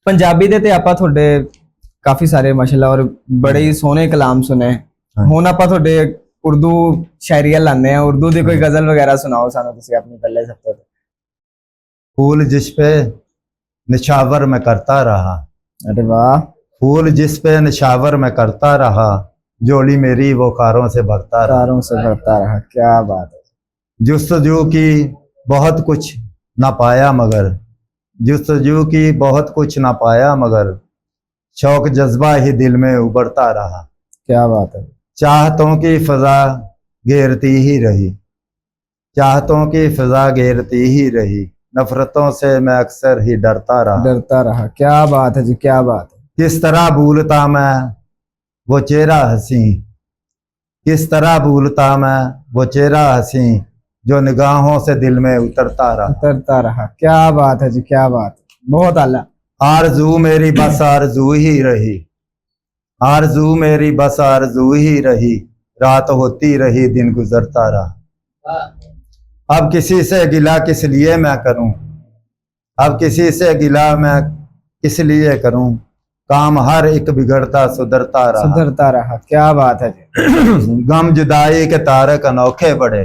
ਪੰਜਾਬੀ ਦੇ ਤੇ ਆਪਾਂ ਤੁਹਾਡੇ ਕਾਫੀ ਸਾਰੇ ਮਾਸ਼ਾਅੱਲਾ ਔਰ ਬੜੇ ਹੀ ਸੋਹਣੇ ਕਲਾਮ ਸੁਨੇ। ਹੁਣ ਆਪਾਂ ਤੁਹਾਡੇ ਉਰਦੂ ਸ਼ਾਇਰੀਆਂ ਲਾਣੇ ਆ, ਉਰਦੂ ਦੀ ਕੋਈ ਗਜ਼ਲ ਵਗੈਰਾ ਸੁਣਾਓ ਸਾਨੂੰ ਤੁਸੀਂ ਆਪਣੀ ਪਹਿਲੇ ਸਭ ਤੋਂ। फूल जिस पे निशावर में करता रहा, अरे वाह। फूल जिस पे निशावर में करता रहा, जोड़ी मेरी वो कारों से भरता रहा। तारों से भरता रहा, क्या बात है। जुस्तजू की बहुत कुछ ना पाया मगर, जुस्तजू की बहुत कुछ ना पाया मगर, शौक जज्बा ही दिल में उभरता रहा। क्या बात है। चाहतों की फजा घेरती ही रही, चाहतों की फजा घेरती ही रही, नफरतों से मैं अक्सर ही डरता रहा। डरता रहा, क्या बात है जी क्या बात है। किस तरह भूलता मैं वो चेहरा हंसी, किस तरह भूलता मैं वो चेहरा हंसी, जो निगाहों से दिल में उतरता रहा। उतरता रहा, क्या बात है जी क्या बात, बहुत आला। आरज़ू मेरी बस आरज़ू ही रही, आरज़ू मेरी बस आरज़ू ही रही, रात होती रही दिन गुजरता रहा। अब किसी से गिला किस लिए मैं करूं, अब किसी से गिला मैं किस लिए करूं, काम हर एक बिगड़ता सुधरता रहा। सुधरता रहा, क्या बात है जी। गम जुदाई के तारक अनोखे बड़े,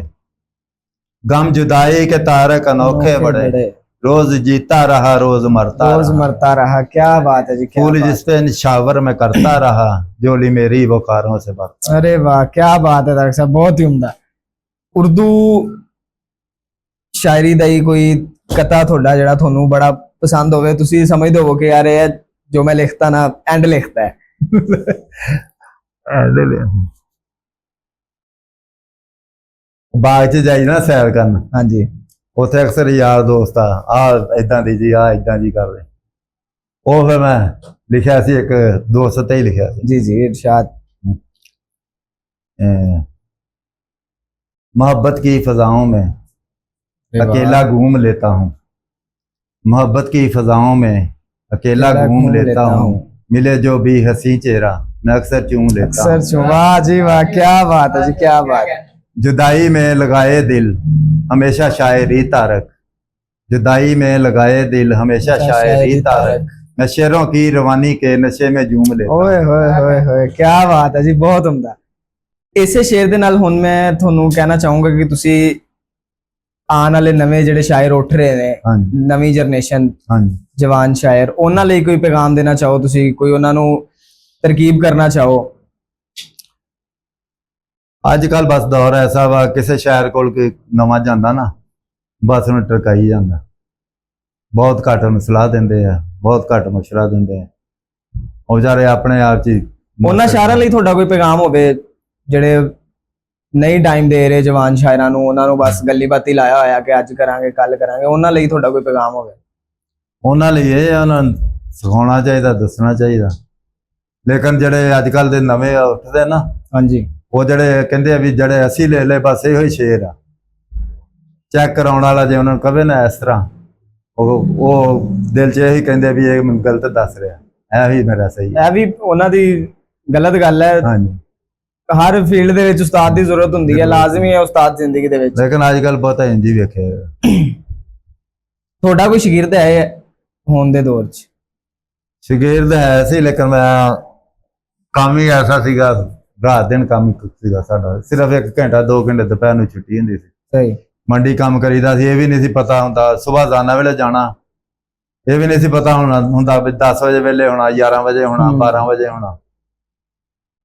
गम जुदाई के तारक अनोखे बड़े, रोज जीता रहा रोज मरता रोज रहा। मरता रहा, क्या बात है जी क्या फूल बात जिस पे निशावर में करता रहा, जोली मेरी वो कारों से भरता। है। अरे वाह क्या बात है डॉक्टर साहब, बहुत ही उम्दा। उर्दू ਸ਼ਾਇਰੀ ਦਾ ਹੀ ਕੋਈ ਕਤਾ ਤੁਹਾਡਾ ਜਿਹੜਾ ਤੁਹਾਨੂੰ ਬੜਾ ਪਸੰਦ ਹੋਵੇ, ਤੁਸੀਂ ਸਮਝਦੇ ਹੋਵੋ ਕਿ ਯਾਰ ਇਹ ਜੋ ਮੈਂ ਲਿਖਤਾ ਨਾ ਐਂਡ ਲਿਖਤਾ ਹੈ। ਬਾਗ 'ਚ ਜਾਈ ਨਾ ਸੈਰ ਕਰਨ, ਹਾਂਜੀ ਉੱਥੇ ਅਕਸਰ ਯਾਰ ਦੋਸਤ ਆ ਇਦਾਂ ਦੀ ਜੀ ਆ ਇਦਾਂ ਜੀ ਕਰਦੇ, ਉਹ ਫਿਰ ਮੈਂ ਲਿਖਿਆ ਸੀ ਇੱਕ ਦੋਸਤ ਤੇ ਹੀ ਲਿਖਿਆ ਸੀ। ਜੀ ਜੀ इरशाद। मोहब्बत की फजाओं में अकेला घूम लेता हूँ, मोहब्बत की फजाओं में अकेला घूम लेता हूँ, मिले जो भी हंसी चेहरा मैं अक्सर चूम लेता हूँ। अक्सर वाह जी वाह, क्या बात है जी क्या बात है। जुदाई में लगाए दिल हमेशा शायरी तारक, जुदाई में लगाए दिल हमेशा शायरी तारक, मैं शेरों की रवानी के नशे में झूम लेता हूँ। ਓਏ ਹੋਏ ਹੋਏ ਹੋਏ क्या बात है जी, बहुत ਉਮਦਾ। ਇਸੇ ਸ਼ੇਰ ਦੇ ਨਾਲ ਹੁਣ ਮੈਂ ਤੁਹਾਨੂੰ ਕਹਿਣਾ ਚਾਹੂੰਗਾ ਕਿ ਤੁਸੀਂ ਆਉਣ ਵਾਲੇ ਨਵੇਂ ਜਿਹੜੇ ਸ਼ਾਇਰ ਉੱਠ ਰਹੇ ਨੇ, ਹਾਂਜੀ ਨਵੀਂ ਜਨਰੇਸ਼ਨ ਹਾਂਜੀ। ਜਵਾਨ ਸ਼ਾਇਰ, ਉਹਨਾਂ ਲਈ ਕੋਈ ਪੈਗਾਮ ਦੇਣਾ ਚਾਹੋ ਤੁਸੀਂ, ਕੋਈ ਉਹਨਾਂ ਨੂੰ ਤਰਕੀਬ ਕਰਨਾ ਚਾਹੋ। ਅੱਜ ਕੱਲ ਬਸ ਦੌਰ ਐਸਾ ਵਾ, ਕਿਸੇ ਸ਼ਾਇਰ ਕੋਲ ਕੋਈ ਨਵਾਂ ਜਾਂਦਾ ਨਾ ਬਸ ਉਹਨੂੰ ਟਰਕਾਈ ਜਾਂਦਾ, ਬਹੁਤ ਘੱਟ ਉਹਨੂੰ ਸਲਾਹ ਦਿੰਦੇ ਆ, ਬਹੁਤ ਘੱਟ ਮਸ਼ਵਰਾ ਦਿੰਦੇ ਆ, ਉਹ ਵਿਚਾਰੇ ਆਪਣੇ ਆਪ 'ਚ ਹੀ। ਉਹਨਾਂ ਸ਼ਾਇਰਾਂ ਲਈ ਤੁਹਾਡਾ ਕੋਈ ਪੈਗਾਮ ਹੋਵੇ ਜਿਹੜੇ ਨਹੀਂ ਟਾਈਮ ਦੇ ਰਹੇ ਜਵਾਨ ਸ਼ਾਇਰਾਂ ਨੂੰ, ਉਹਨਾਂ ਨੂੰ ਬਸ ਗੱਲੀ ਬਾਤੀ ਲਾਇਆ ਹੋਇਆ ਕਿ ਅੱਜ ਕਰਾਂਗੇ ਕੱਲ ਕਰਾਂਗੇ, ਉਹਨਾਂ ਲਈ ਤੁਹਾਡਾ ਕੋਈ ਪੈਗਾਮ ਹੋਵੇ? ਉਹਨਾਂ ਲਈ ਇਹ ਆ, ਉਹਨਾਂ ਨੂੰ ਸਿਖਾਉਣਾ ਚਾਹੀਦਾ, ਦੱਸਣਾ ਚਾਹੀਦਾ। ਲੇਕਿਨ ਜਿਹੜੇ ਅੱਜ ਕੱਲ ਦੇ ਨਵੇਂ ਉੱਠਦੇ ਨਾ, ਹਾਂਜੀ, ਉਹ ਜਿਹੜੇ ਕਹਿੰਦੇ ਆ ਵੀ ਜਿਹੜੇ ਅਸੀਂ ਲੈ ਲੈ ਬਸ ਇਹੋ ਹੀ ਸ਼ੇਰ ਆ, ਚੈੱਕ ਕਰਾਉਣ ਵਾਲਾ ਜੇ ਉਹਨਾਂ ਨੂੰ ਕਵੇ ਨਾ ਇਸ ਤਰ੍ਹਾਂ, ਉਹ ਦਿਲ 'ਚ ਇਹੀ ਕਹਿੰਦੇ ਵੀ ਇਹ ਮੈਨੂੰ ਗਲਤ ਦੱਸ ਰਿਹਾ, ਇਹ ਵੀ ਮੇਰਾ ਸਹੀ ਹੈ। ਇਹ ਵੀ ਉਹਨਾਂ ਦੀ ਗਲਤ ਗੱਲ ਹੈ। ਹਾਂਜੀ, ਹਰ ਫੀਲਡ ਦੇ ਵਿੱਚ ਉਸਤਾਦ ਦੀ ਜ਼ਰੂਰਤ ਹੁੰਦੀ ਹੈ, ਲਾਜ਼ਮੀ ਹੈ ਉਸਤਾਦ ਜ਼ਿੰਦਗੀ ਦੇ ਵਿੱਚ। ਲੇਕਿਨ ਅੱਜ ਕੱਲ ਬਹੁਤਾ ਇੰਜੀ ਵੇਖਿਆ। ਤੁਹਾਡਾ ਕੋਈ ਸ਼ਾਗਿਰਦ ਹੈ ਹੋਣ ਦੇ ਦੌਰ 'ਚ? ਸ਼ਾਗਿਰਦ ਹੈ ਸੀ, ਲੇਕਿਨ ਮੈਂ ਕੰਮ ਹੀ ਐਸਾ ਸੀਗਾ, ਰਾਤ ਦਿਨ ਕੰਮ ਸੀਗਾ ਸਾਡਾ, ਸਿਰਫ 1 ਘੰਟਾ 2 ਘੰਟੇ ਦੁਪਹਿਰ ਨੂੰ ਛੁੱਟੀ ਹੁੰਦੀ ਸੀ। ਸਹੀ। ਮੰਡੀ ਕੰਮ ਕਰੀਦਾ ਸੀ, ਇਹ ਵੀ ਨਹੀਂ ਸੀ ਪਤਾ ਹੁੰਦਾ ਸਵੇਰ ਜ਼ਾਨਾ ਵੇਲੇ ਜਾਣਾ, ਇਹ ਵੀ ਨਹੀਂ ਸੀ ਪਤਾ ਹੁੰਦਾ ਵੀ 10 ਵਜੇ ਵੇਲੇ ਹੋਣਾ, 11 ਵਜੇ ਹੋਣਾ, 12 ਵਜੇ ਹੋਣਾ,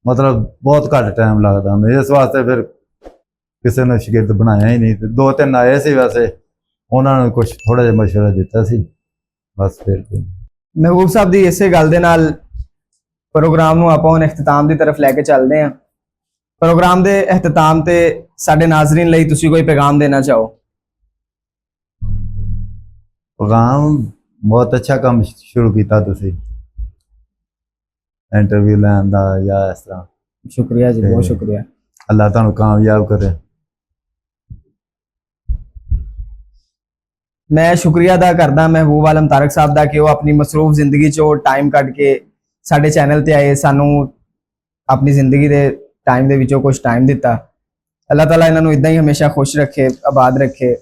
ਮਤਲਬ ਬਹੁਤ ਘੱਟ ਟਾਈਮ ਲੱਗਦਾ ਹੁੰਦਾ। ਇਸ ਵਾਸਤੇ ਫਿਰ ਕਿਸੇ ਨੇ ਸ਼ਾਗਿਰਦ ਬਣਾਇਆ ਹੀ ਨਹੀਂ, ਤੇ 2-3 ਆਏ ਸੀ ਵੈਸੇ, ਉਹਨਾਂ ਨੂੰ ਕੁਝ ਥੋੜਾ ਜਿਹਾ ਮਸ਼ਵਰਾ ਦਿੱਤਾ ਸੀ ਬਸ। ਫਿਰ ਮਹਿਬੂਬ ਸਾਹਿਬ ਦੀ ਇਸੇ ਗੱਲ ਦੇ ਨਾਲ ਪ੍ਰੋਗਰਾਮ ਨੂੰ ਆਪਾਂ ਹੁਣ ਇਖਤਤਾਮ ਦੀ ਤਰਫ ਲੈ ਕੇ ਚੱਲਦੇ ਹਾਂ। ਪ੍ਰੋਗਰਾਮ ਦੇ ਇਖਤਤਾਮ ਤੇ ਸਾਡੇ ਨਾਜ਼ਰੀਨ ਲਈ ਤੁਸੀਂ ਕੋਈ ਪੈਗਾਮ ਦੇਣਾ ਚਾਹੋ? ਪੈਗਾਮ ਬਹੁਤ ਅੱਛਾ ਕੰਮ ਸ਼ੁਰੂ ਕੀਤਾ ਤੁਸੀਂ ਇੰਟਰਵਿਊ ਲੈਣ ਦਾ ਜਾਂ ਇਸ ਤਰ੍ਹਾਂ शुक्रिया जी, बहुत शुक्रिया। ਅੱਲਾਹ ਤੁਹਾਨੂੰ ਕਾਮਯਾਬ ਕਰੇ। मैं शुक्रिया अदा करदा महबूब आलम तारक साहब दा कि वो अपनी मसरूफ जिंदगी चो टाइम कट के साडे चैनल ते आए, सानू अपनी जिंदगी दे टाइम दे विचों कुछ टाइम दिता। अल्लाह ताला इन्हां नू इदां ही हमेशा खुश रखे, आबाद रखे।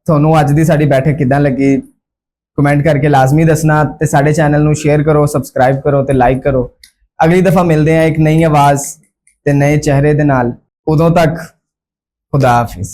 ਤੁਹਾਨੂੰ ਅੱਜ ਦੀ ਸਾਡੀ ਬੈਠਕ ਕਿਦਾਂ ਲੱਗੀ ਕਮੈਂਟ ਕਰਕੇ ਲਾਜ਼ਮੀ ਦੱਸਣਾ ਤੇ ਸਾਡੇ ਚੈਨਲ ਨੂੰ ਸ਼ੇਅਰ ਕਰੋ, ਸਬਸਕ੍ਰਾਈਬ ਕਰੋ ਤੇ ਲਾਈਕ ਕਰੋ। ਅਗਲੀ ਦਫਾ ਮਿਲਦੇ ਹਾਂ ਇੱਕ ਨਈ ਆਵਾਜ਼ ਤੇ ਨਏ ਚਿਹਰੇ ਦੇ ਨਾਲ। ਉਦੋਂ ਤੱਕ ਖੁਦਾ ਹਾਫਿਜ਼।